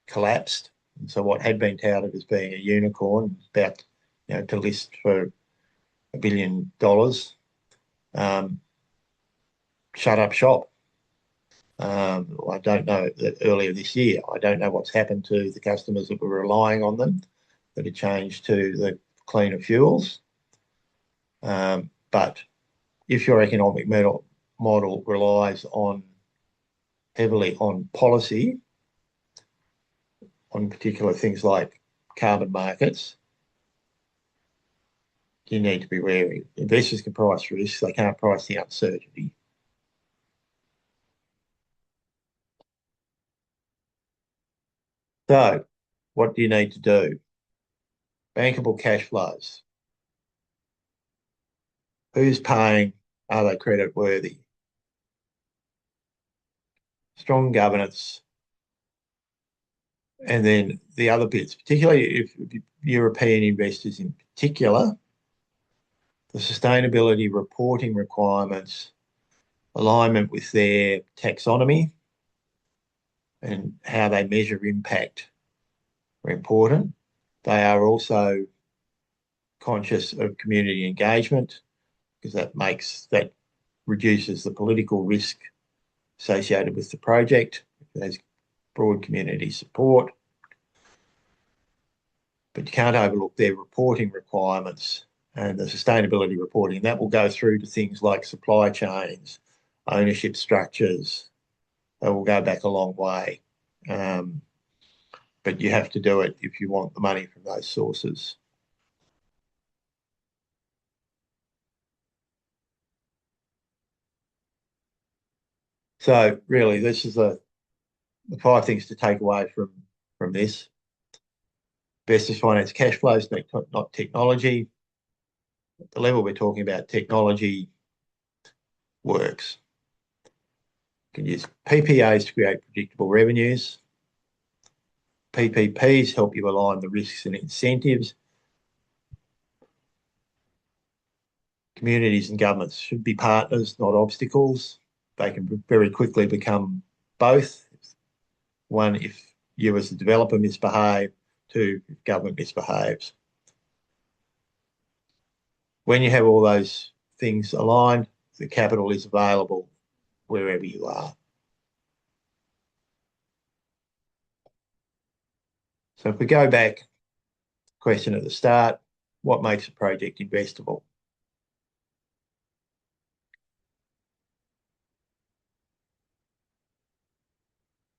collapsed. And so what had been touted as being a unicorn, about to list for $1 billion, shut up shop. I don't know that earlier this year. I don't know what's happened to the customers that were relying on them, that had changed to the cleaner fuels. But if your economic model relies heavily on policy, on particular things like carbon markets, you need to be wary. Investors can price risk, they can't price the uncertainty. So, what do you need to do? Bankable cash flows. Who's paying? Are they credit worthy? Strong governance. And then the other bits, particularly if European investors in particular, the sustainability reporting requirements, alignment with their taxonomy and how they measure impact are important. They are also conscious of community engagement because that reduces the political risk associated with the project. There's broad community support. But you can't overlook their reporting requirements and the sustainability reporting. That will go through to things like supply chains, ownership structures. They will go back a long way. But you have to do it if you want the money from those sources. So really, this is the 5 things to take away from this. Best is finance cash flows, not technology. At the level we're talking about, technology works. You can use PPAs to create predictable revenues. PPPs help you align the risks and incentives. Communities and governments should be partners, not obstacles. They can very quickly become both. One, if you as the developer misbehave. Two, if government misbehaves. when you have all those things aligned, the capital is available wherever you are. So if we go back, question at the start, what makes a project investable?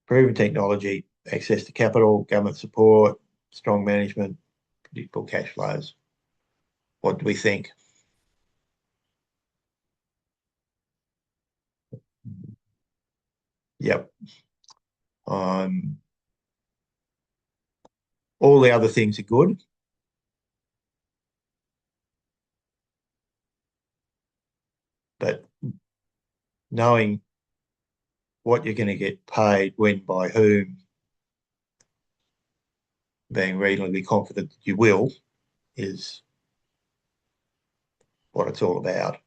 Proven technology, access to capital, government support, strong management, predictable cash flows. What do we think? Yep. All the other things are good. But knowing what you're going to get paid, when, by whom, being reasonably confident that you will, is what it's all about.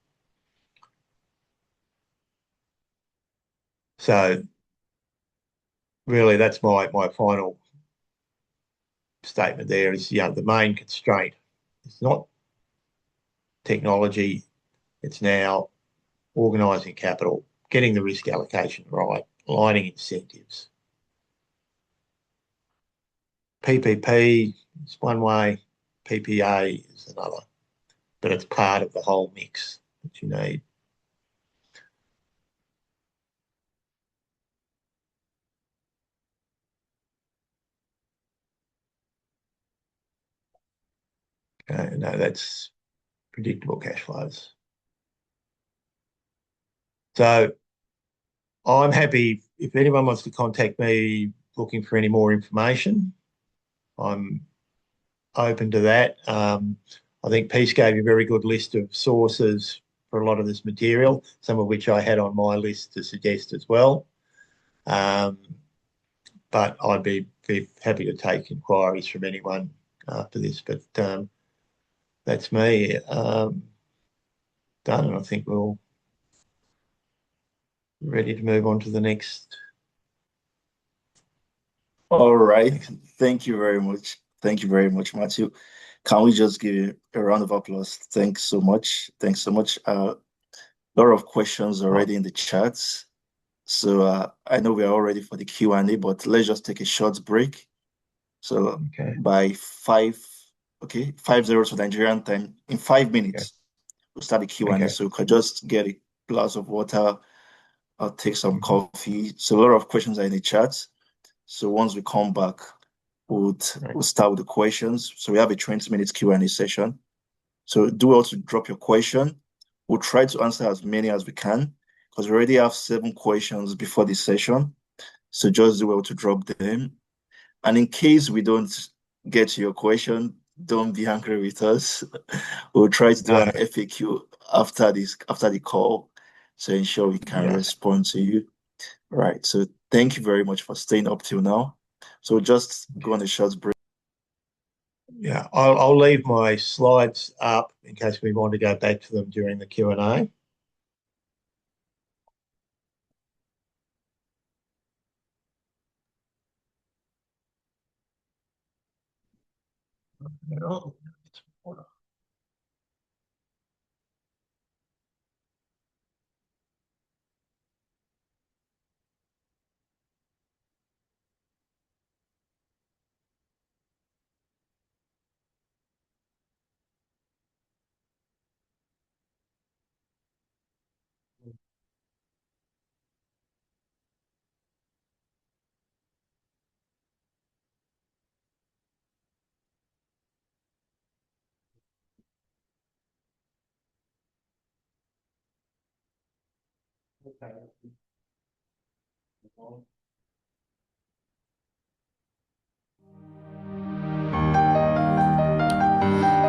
So really, that's my final statement there is, the main constraint. It's not technology. It's now organising capital, getting the risk allocation right, aligning incentives. PPP is one way, PPA is another, but it's part of the whole mix that you need. Okay, no, that's predictable cash flows. So I'm happy if anyone wants to contact me looking for any more information. I'm open to that. I think Peace gave you a very good list of sources for a lot of this material, some of which I had on my list to suggest as well. But I'd be happy to take inquiries from anyone after this. But that's me done, and I think we're ready to move on to the next. All right. Thank you very much. Thank you very much, Matthew. Can we just give you a round of applause? Thanks so much. Thanks so much. A lot of questions already in the chats. So I know we are all ready for the Q&A, but let's just take a short break. So by 5:00 to Nigerian time, in 5 minutes, we'll start the Q&A. So you could just get a glass of water or take some coffee. So a lot of questions are in the chat. So once we come back, we'll start with the questions. So we have a 20-minute Q&A session. So do also drop your question. We'll try to answer as many as we can because we already have 7 questions before the session. So just do well to drop them. And in case we don't get to your question, don't be angry with us. We'll try to do an FAQ after the call to ensure we can respond to you. Right. So thank you very much for staying up till now. So just go on a short break. Yeah, I'll leave my slides up in case we want to go back to them during the Q&A.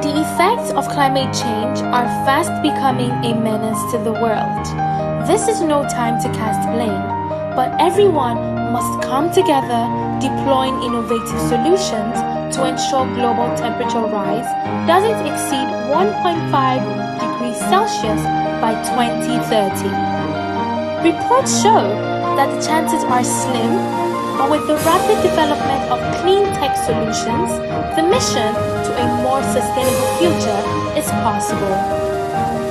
The effects of climate change are fast becoming a menace to the world. This is no time to cast blame, but everyone must come together, deploying innovative solutions to ensure global temperature rise doesn't exceed 1.5 degrees Celsius by 2030. Reports show that the chances are slim, But with the rapid development of clean tech solutions, the mission to a more sustainable future is possible.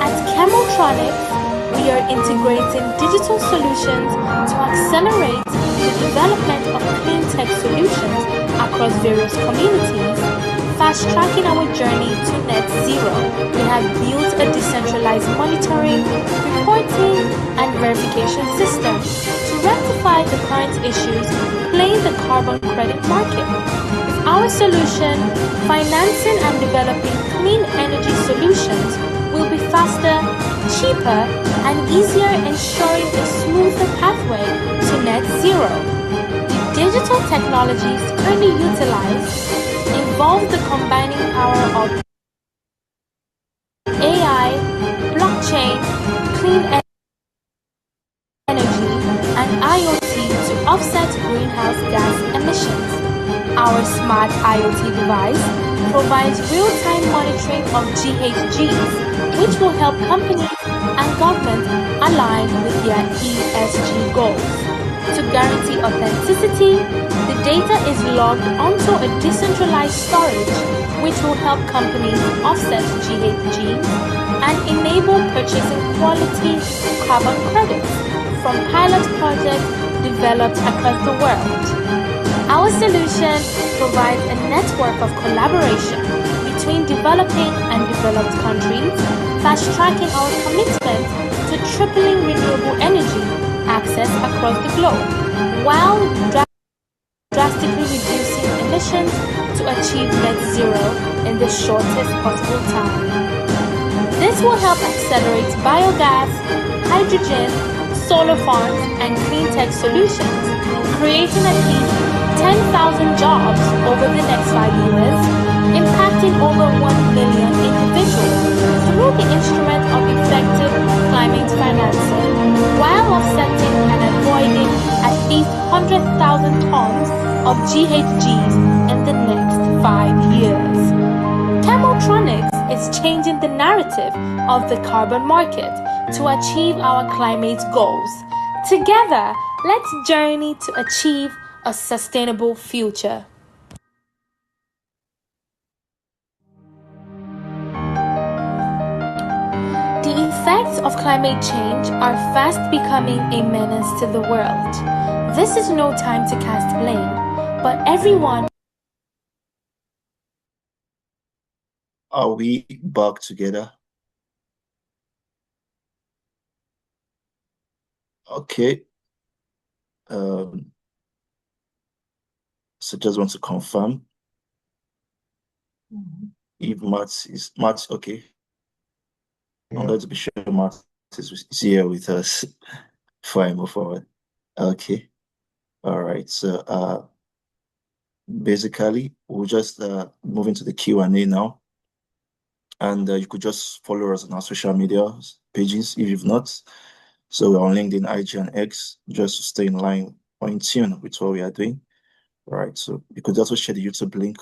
At Chemotronics, we are integrating digital solutions to accelerate the development of clean tech solutions across various communities, fast-tracking our journey to net zero. We have built a decentralized monitoring, reporting, and verification system to rectify the current issues plaguing the carbon credit market. With our solution, financing and developing clean energy solutions will be faster, cheaper, and easier, ensuring a smoother pathway to net zero. The digital technologies currently utilized involve the combining power of AI, blockchain, clean energy, and IoT to offset greenhouse gas emissions. Our smart IoT device provides real-time monitoring of GHGs, which will help companies and governments align with their ESG goals. To guarantee authenticity, the data is logged onto a decentralized storage, which will help companies offset GHGs and enable purchasing quality carbon credits from pilot projects developed across the world. Our solution provides a network of collaboration between developing and developed countries, fast-tracking our commitment to tripling renewable energy access across the globe, while drastically reducing emissions to achieve net zero in the shortest possible time. This will help accelerate biogas, hydrogen, solar farms, and clean tech solutions, creating at least 10,000 jobs over the next 5 years, impacting over 1 million individuals through the instrument of effective climate financing, while offsetting and avoiding at least 100,000 tons of GHGs in the next 5 years. Chemotronics is changing the narrative of the carbon market to achieve our climate goals. Together, let's journey to achieve a sustainable future. The effects of climate change are fast becoming a menace to the world. This is no time to cast blame, but everyone. Are we back together? Okay. So just want to confirm if Matt's okay. Yeah. I'm going to be sure Matt is here with us before I move forward. Okay. All right. So basically we'll just move into the Q&A now. And you could just follow us on our social media pages if you've not. So we're on LinkedIn, IG, and X, just to stay in line or in tune with what we are doing. All right. So you could also share the YouTube link.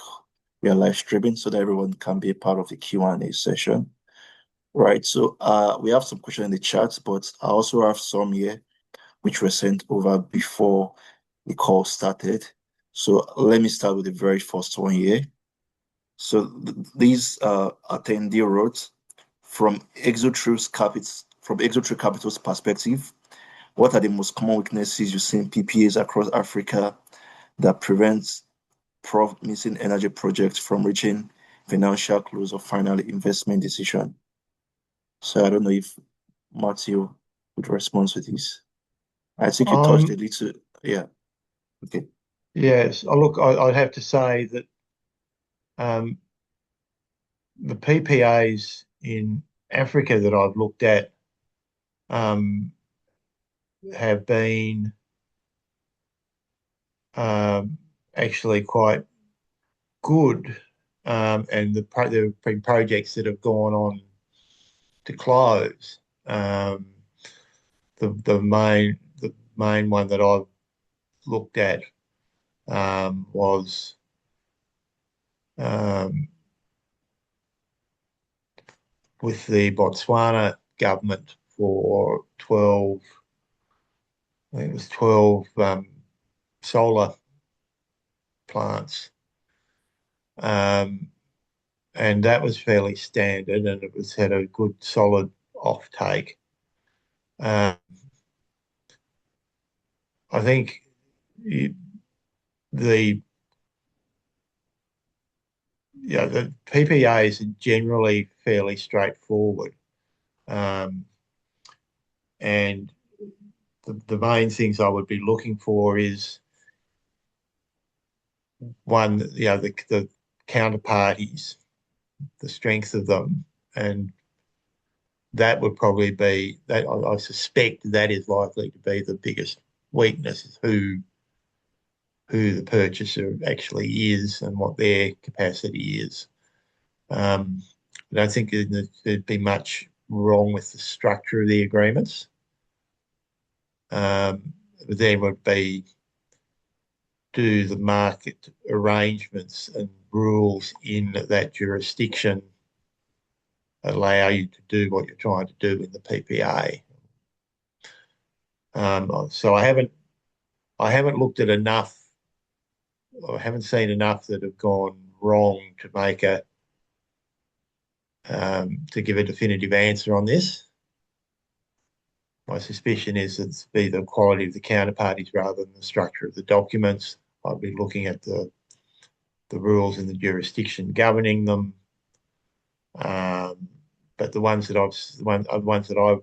We are live streaming so that everyone can be a part of the Q&A session. Right. So we have some questions in the chat, but I also have some here which were sent over before the call started. So let me start with the very first one here. So these attendee wrote, from Exotrue Capital's perspective, what are the most common weaknesses you see in PPAs across Africa that prevents promising energy projects from reaching financial close or final investment decision? So I don't know if Matthew would respond to this. I think you touched a little. Yeah. Okay. Yes. Look, I'd have to say that the PPAs in Africa that I've looked at have been actually quite good, and there have been projects that have gone on to close. The main one that I've looked at was with the Botswana government for 12, I think it was 12 solar plants. And that was fairly standard, and it had a good solid offtake. Um, I think the the PPAs are generally fairly straightforward, and the main things I would be looking for is one, the counterparties, the strength of them, and that would probably be that. I suspect that is likely to be the biggest weakness, is who the purchaser actually is and what their capacity is. Um, I don't think there'd be much wrong with the structure of the agreements. There would be, do the market arrangements and rules in that jurisdiction allow you to do what you're trying to do in the PPA? So I haven't looked at enough, or I haven't seen enough that have gone wrong to make to give a definitive answer on this. My suspicion is it's be the quality of the counterparties rather than the structure of the documents. I'd be looking at the rules in the jurisdiction governing them. But the ones that I've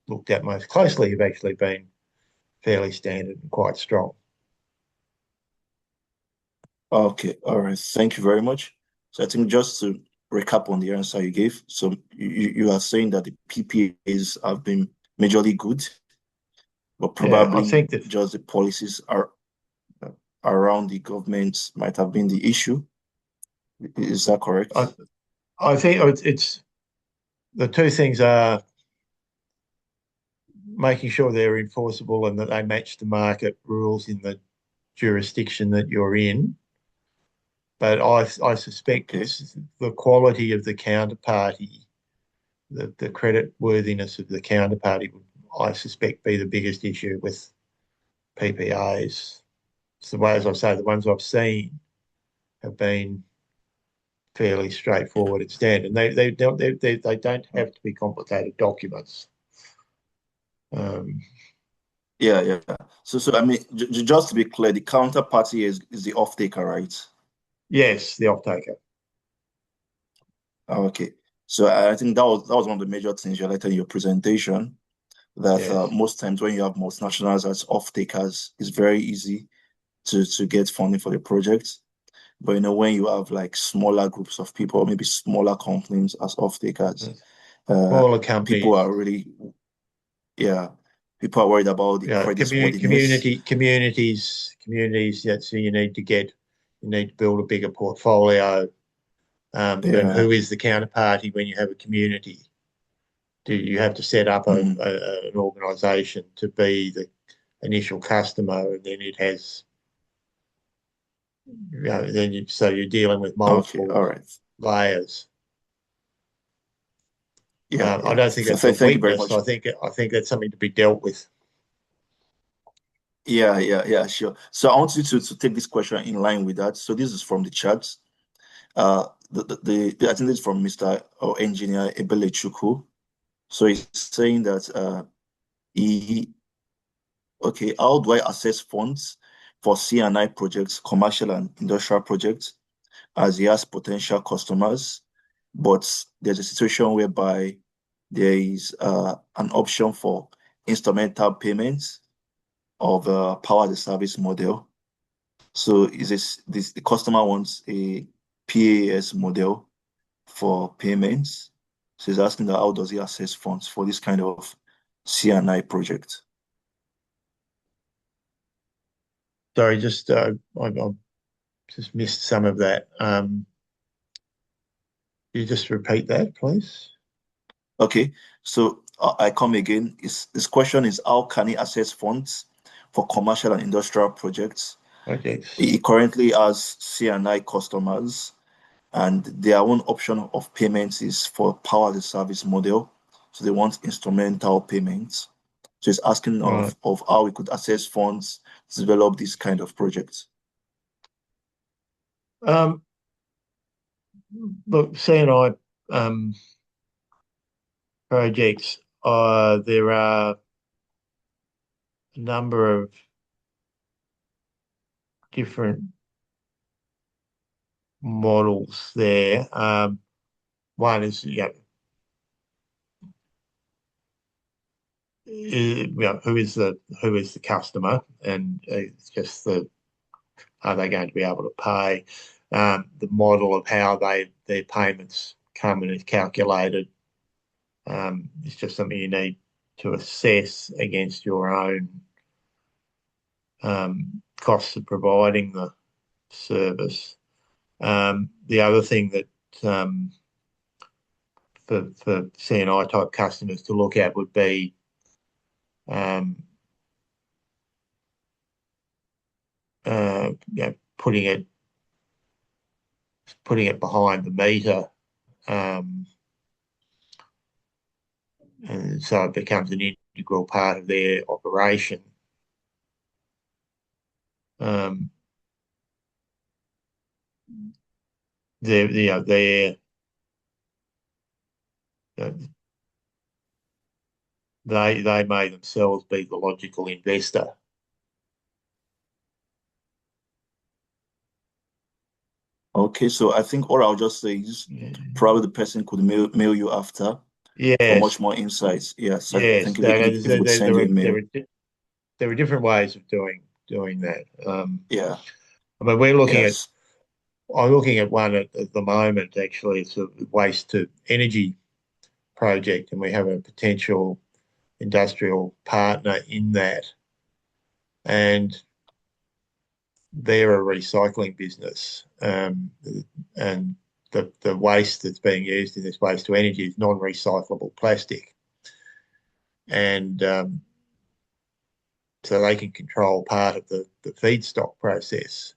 looked at most closely have actually been fairly standard and quite strong. Okay, all right. Thank you very much. So I think just to recap on the answer you gave, so you are saying that the PPAs have been majorly good, but Yeah, I probably think that just the policies are around the government might have been the issue. Is that correct? I think it's the two things are making sure they're enforceable and that they match the market rules in the jurisdiction that you're in. But I suspect Okay. it's the quality of the counterparty, the credit worthiness of the counterparty would, I suspect, be the biggest issue with PPAs. It's the way, as I say, the ones I've seen have been fairly straightforward and standard. They don't have to be complicated documents. Yeah. So I mean, just to be clear, the counterparty is the off-taker, right? Yes, the off-taker. Okay. So I think that was one of the major things you highlighted in your presentation, that Yes. most times when you have multinationals as off-takers, it's very easy to get funding for the project. But when you have like smaller groups of people, maybe smaller companies as off-takers, Smaller people are companies, really, yeah, people are worried about the credit worthiness. communities. That's you need to build a bigger portfolio. And Yeah. who is the counterparty when you have a community? Do you have to set up an organisation to be the initial customer, and then it has, so you're dealing with Okay. multiple All right. layers. Yeah. I don't think that's a Thank you very weakness. much. I think that's something to be dealt with. Yeah, sure. So I want you to take this question in line with that. So this is from the chat. I think this is from Mr. or Engineer Ebele. So he's saying that he okay, how do I assess funds for C&I projects, commercial and industrial projects, as he has potential customers, but there's a situation whereby there is an option for instrumental payments of a power as a service model. So the customer wants a PAS model for payments. So he's asking that how does he assess funds for this kind of C&I project? Sorry, just I just missed some of that. You just repeat that, please? Okay, so I come again. This question is how can he access funds for commercial and industrial projects? Projects. He currently has C&I customers, and their one option of payments is for power as a service model. So they want instrumental payments. So it's asking Right. of how we could access funds to develop this kind of projects. Look, C&I projects, there are a number of different models there. One is, who is the customer, and it's just are they going to be able to pay? The model of how their payments come and is calculated. It's just something you need to assess against your own costs of providing the service. The other thing that for C&I type customers to look at would be um, putting it behind the meter, and so it becomes an integral part of their operation. Um, they're they may themselves be the logical investor. Okay, so I think all I'll just say is probably the person could mail you after for Yes, much more insights. Yes, I yes. think if we could send you a mail. There are different ways of doing that. Yeah, I mean, yes. I'm looking at one at the moment. Actually, it's a waste to energy project, and we have a potential industrial partner in that, and they're a recycling business, and the waste that's being used in this waste to energy is non-recyclable plastic, and so they can control part of the feedstock process,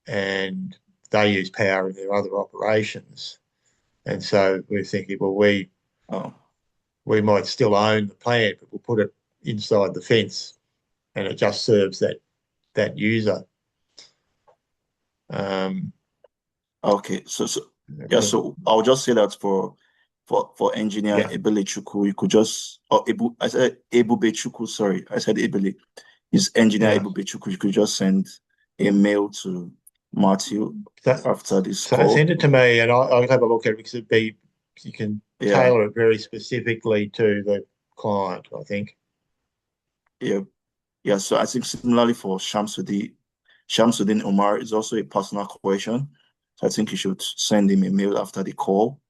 and they use power in their other operations, and so we're thinking, well, Oh, we might still own the plant, but we'll put it inside the fence, and it just serves that user. Um, okay. So yeah. So I'll just say that for engineer yeah, Ebele Chukwu, you could just I said Ebube Chukwu. Sorry, I said Ebele. Is engineer yeah. Ebube Chukwu. You could just send a mail to Matthew So, after this so send call. it to me, and I'll have a look at it because you can Yeah, tailor it very specifically to the client, I think. yeah, yeah. So I think similarly for Shamsuddin Omar is also a personal question. So I think you should send him a mail after the call.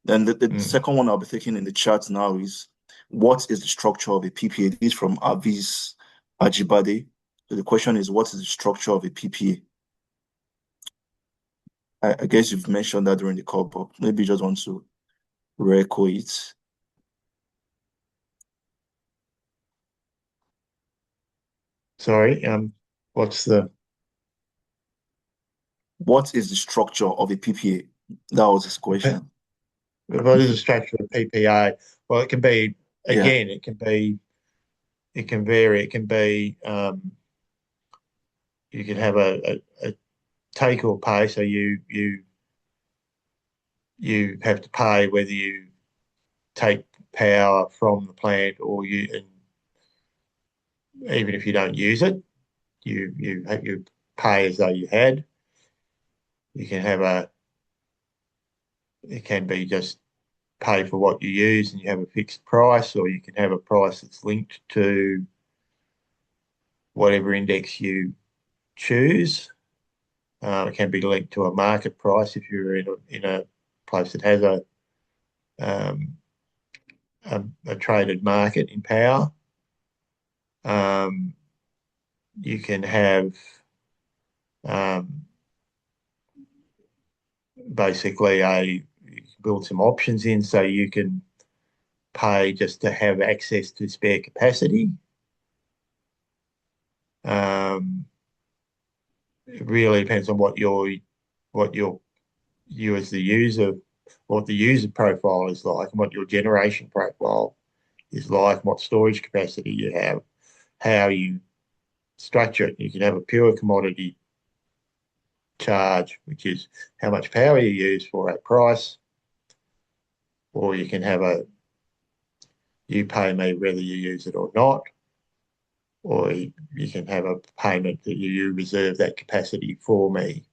Then the Mm. second one I'll be taking in the chat now is what is the structure of a PPA? This is from Aviz Ajibade. So the question is, what is the structure of a PPA? I guess you've mentioned that during the call, but maybe you just want to re-echo it. Sorry, what's the What is the structure of a PPA? That was his question. what is the structure of PPA? Well, it can be Yeah. again, it can vary. It can be you can have a take or pay, so you have to pay whether you take power from the plant or and even if you don't use it, you pay as though you had. You can have it can be just pay for what you use and you have a fixed price, or you can have a price that's linked to whatever index you choose. It can be linked to a market price if you're in a place that has um, a traded market in power. Um, you can have um, basically you can build some options in so you can pay just to have access to spare capacity. Um, it really depends on what you as the user, what the user profile is like, and what your generation profile is like, what storage capacity you have, how you structure it. You can have a pure commodity charge, which is how much power you use for that price, or you can have you pay me whether you use it or not, or you can have a payment that you reserve that capacity for me.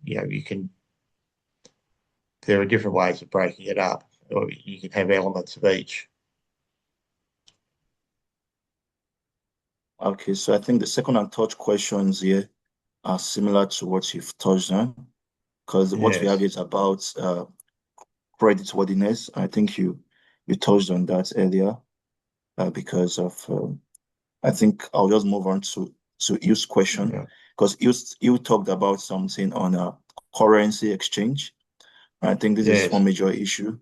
You can. There are different ways of breaking it up, or you can have elements of each. Okay, so I think the second and third questions here are similar to what you've touched on, because what we have Yes, is about creditworthiness. I think you touched on that earlier, because of I think I'll just move on to Hugh's question, yeah, because you talked about something on currency exchange. I think this is one yes, major issue.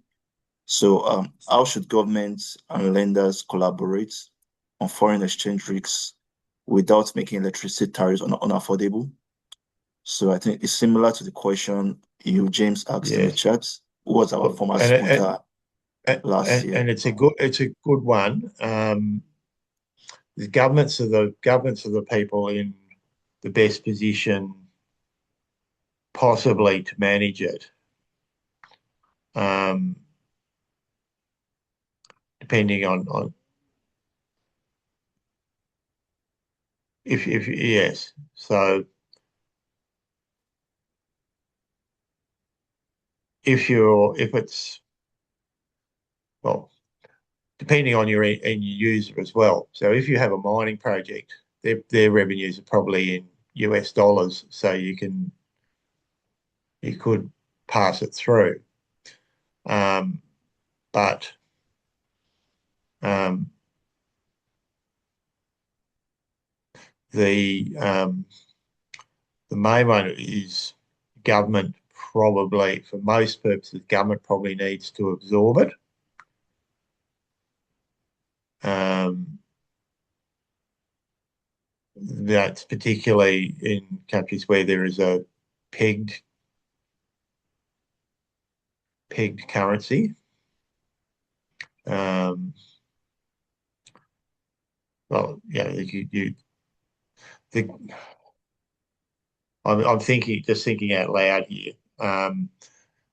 So, how should governments and lenders collaborate on foreign exchange risks without making electricity tariffs unaffordable? So, I think it's similar to the question you, James, asked in the yes. chat. Who was our Well, former and speaker last year? and it's a good one. The governments are the people in the best position possibly to manage it. Um, Depending on if yes. So if it's, well, depending on your end user as well. So if you have a mining project, their revenues are probably in US dollars, so you could pass it through. Um, but um, the the main one is government. Probably, for most purposes, government probably needs to absorb it. Um, that's particularly in countries where there is a pegged pegged currency. Um, well, yeah, the, I'm thinking out loud here.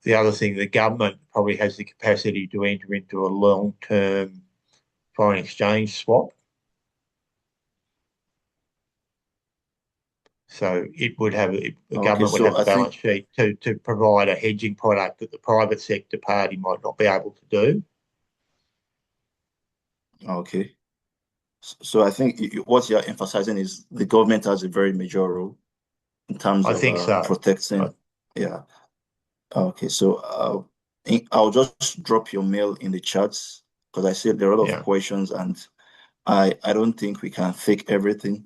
The other thing, the government probably has the capacity to enter into a long-term foreign exchange swap. So the Okay, government would have so the I balance think, sheet to provide a hedging product that the private sector party might not be able to do. okay. So I think what you're emphasizing is the government has a very major role in terms I of think so. Uh, protecting. Yeah. Okay, so I'll just drop your mail in the chats because I see there are a lot of yeah. questions and I don't think we can fake everything.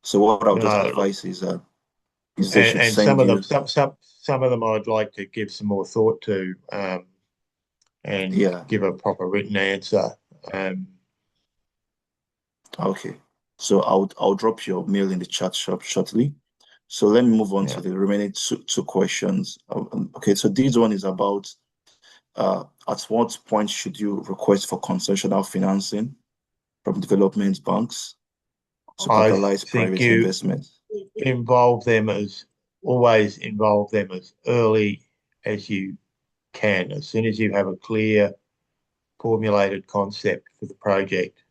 So what I'll just No, advise is they should and send some of them, you, some of them, I'd like to give some more thought to, and yeah. give a proper written answer. Okay. So I'll drop your mail in the chat shop shortly. So let me move on Yeah. to the remaining two questions. Okay, so this one is about at what point should you request for concessional financing from development banks to I catalyze think private you investment? involve them as always involve them as early as you can. As soon as you have a clear formulated concept for the project,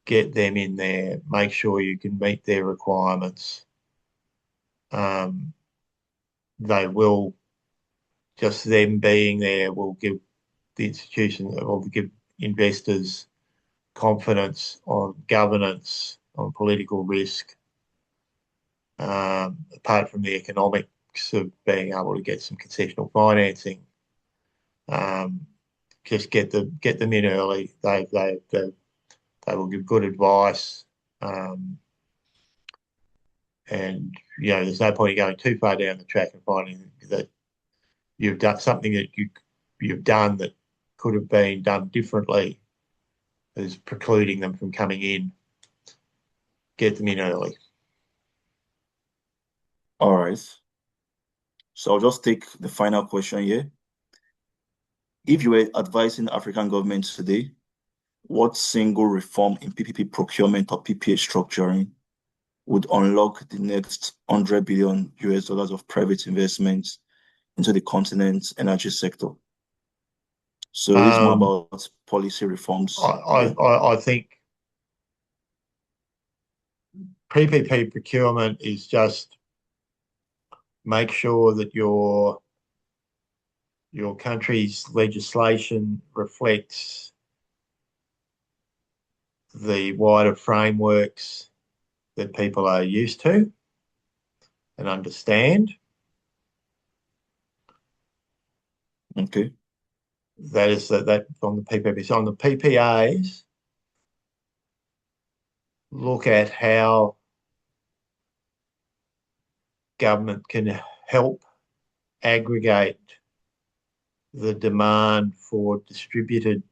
get them in there, make sure you can meet their requirements. Um, they will, just them being there will give the institution, will give investors confidence on governance, on political risk, apart from the economics of being able to get some concessional financing. Um, just get them in early. They will give good advice, and there's no point in going too far down the track and finding that you've done something that you've done that could have been done differently, is precluding them from coming in. Get them in early. All right. So I'll just take the final question here. If you were advising African governments today, what single reform in PPP procurement or PPA structuring would unlock the next 100 billion US dollars of private investments into the continent's energy sector? So this is more Um, about policy reforms. I, Yeah. I, I think PPP procurement is just make sure that your country's legislation reflects the wider frameworks that people are used to and understand. Okay. That is that on the PPPs. On the PPAs, look at how government can help aggregate the demand for distributed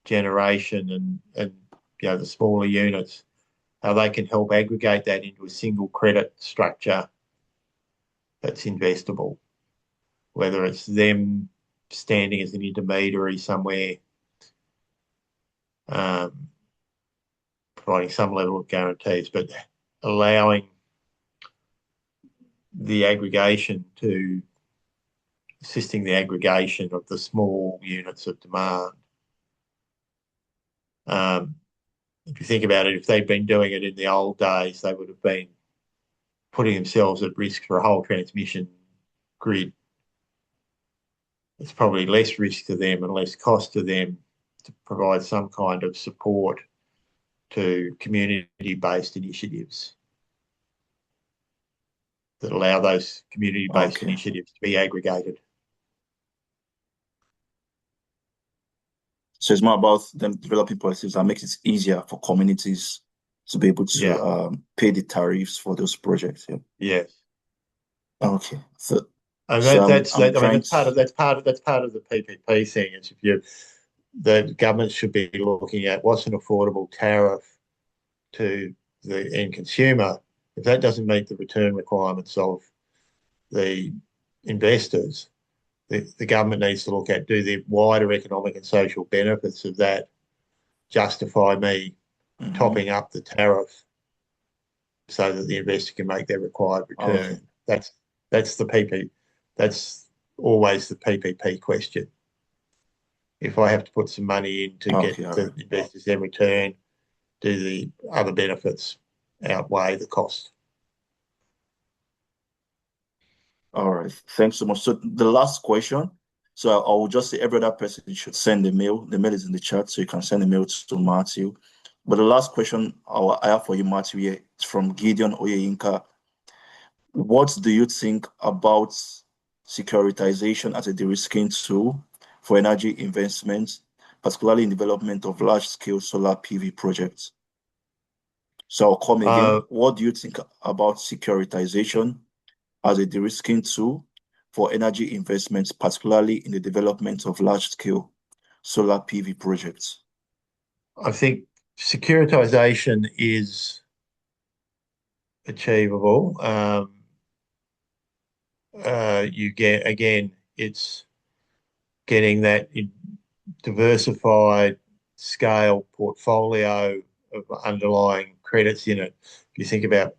generation and the smaller units, how they can help aggregate that into a single credit structure that's investable, whether it's them standing as an intermediary somewhere, um, providing some level of guarantees, but allowing the aggregation to assisting the aggregation of the small units of demand. Um, if you think about it, if they'd been doing it in the old days, they would have been putting themselves at risk for a whole transmission grid. It's probably less risk to them and less cost to them to provide some kind of support to community-based initiatives that allow those community-based Okay. initiatives to be aggregated. So it's more about them developing policies that makes it easier for communities to be able to Yeah, pay the tariffs for those projects. Yeah. yes. Okay. So And so I'm I mean trying to. that's part of the PPP thing. Is if you the government should be looking at what's an affordable tariff to the end consumer. If that doesn't meet the return requirements of the investors, the government needs to look at do the wider economic and social benefits of that justify me Mhm. topping up the tariff so that the investor can make their required Okay. return. That's the PP. That's always the PPP question. If I have to put some money in to get Okay. All the right. investors their return, do the other benefits outweigh the cost? All right. Thanks so much. So the last question. So I will just say every other person should send the mail. The mail is in the chat, so you can send the mail to Matthew. But the last question I have for you, Matthew, here is from Gideon Oyeinka. What do you think about securitization as a de-risking tool for energy investments, particularly in development of large-scale solar PV projects? So I'll come Uh, again. What do you think about securitization as a de-risking tool for energy investments, particularly in the development of large-scale solar PV projects? I think securitization is achievable. You get again, it's getting that diversified scale portfolio of underlying credits in it. If you think about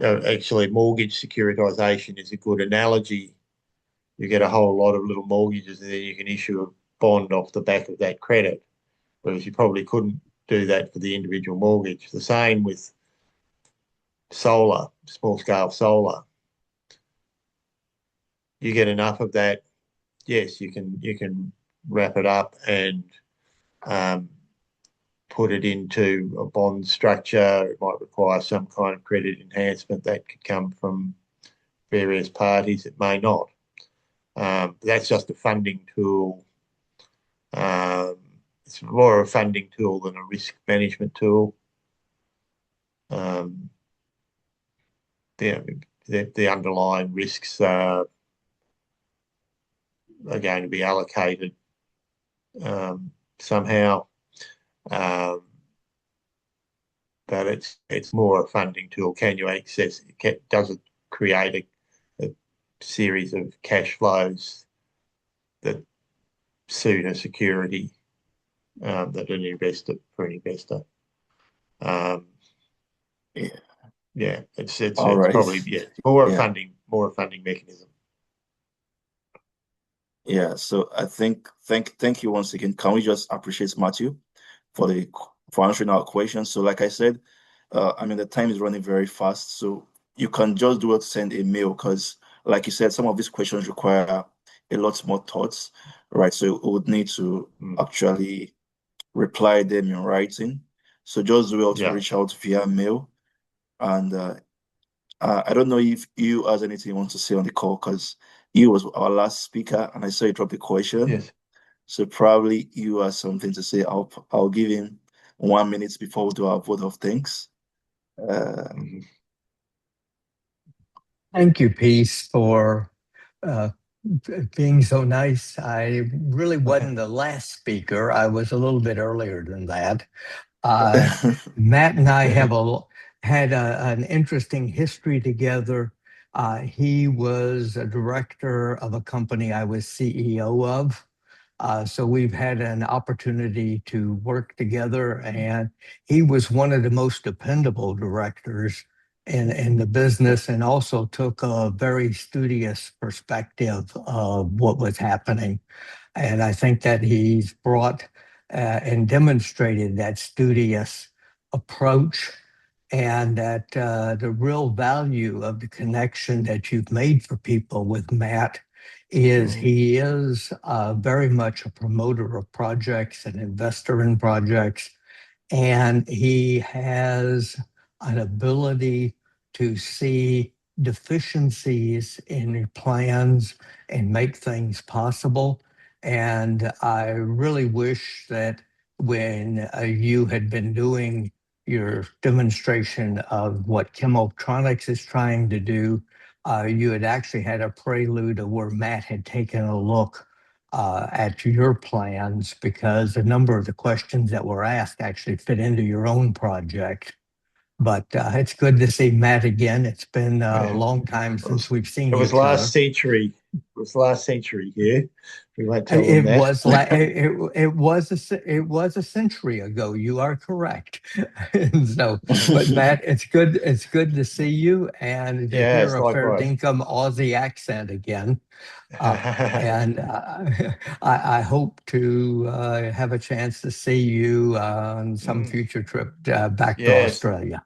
actually mortgage securitization is a good analogy. You get a whole lot of little mortgages and then you can issue a bond off the back of that credit, whereas you probably couldn't do that for the individual mortgage. The same with solar, small scale solar. You get enough of that, yes, you can wrap it up and um, put it into a bond structure. It might require some kind of credit enhancement that could come from various parties. It may not. That's just a funding tool. Um, it's more a funding tool than a risk management tool. Um, the underlying risks are going to be allocated somehow. Um, but it's more a funding tool. Can you access? Does it create a series of cash flows that suit a security that an investor for an investor. Um, Yeah. yeah, it's All right. probably more a Yeah. funding mechanism. Yeah. So I think thank you once again. Can we just appreciate Matthew for the for answering our questions? So like I said, I mean the time is running very fast, so you can just do it, send a mail because like you said, some of these questions require a lot more thoughts, right? So we would need to actually reply them in writing. So just do well to Yeah. reach out via mail. And I don't know if you has anything you want to say on the call because you was our last speaker and I saw you drop the question. Yes. So probably you has something to say. I'll give him 1 minute before we do our vote of thanks. Mhm. Thank you, Peace, for uh, being so nice. I really wasn't the last speaker. I was a little bit earlier than that. Matt and I have had an interesting history together. He was a director of a company I was CEO of. So we've had an opportunity to work together, and he was one of the most dependable directors in the business, and also took a very studious perspective of what was happening. And I think that he's brought and demonstrated that studious approach, and that the real value of the connection that you've made for people with Matt is he is very much a promoter of projects, an investor in projects, and he has an ability to see deficiencies in your plans and make things possible. And I really wish that when you had been doing your demonstration of what Chemotronics is trying to do, you had actually had a prelude of where Matt had taken a look at your plans, because a number of the questions that were asked actually fit into your own project. But it's good to see Matt again. It's been a Yeah. long time since we've seen It was each other. last century. It was last century here. We won't tell them It that. was it was a century ago. You are correct. And so, but Matt, it's good to see you and to Yeah, hear it's a fair likewise. dinkum Aussie accent again. And I hope to have a chance to see you on some future trip back to Yes. Australia.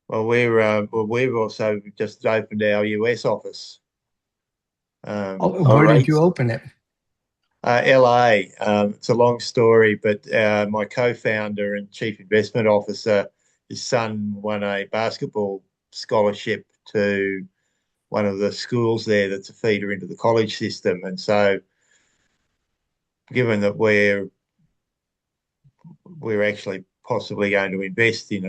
Well, we've also just opened our US office. All Where did right. you open it? LA. It's a long story, but my co-founder and chief investment officer, his son won a basketball scholarship to one of the schools there that's a feeder into the college system. And so, given that we're actually possibly going to invest in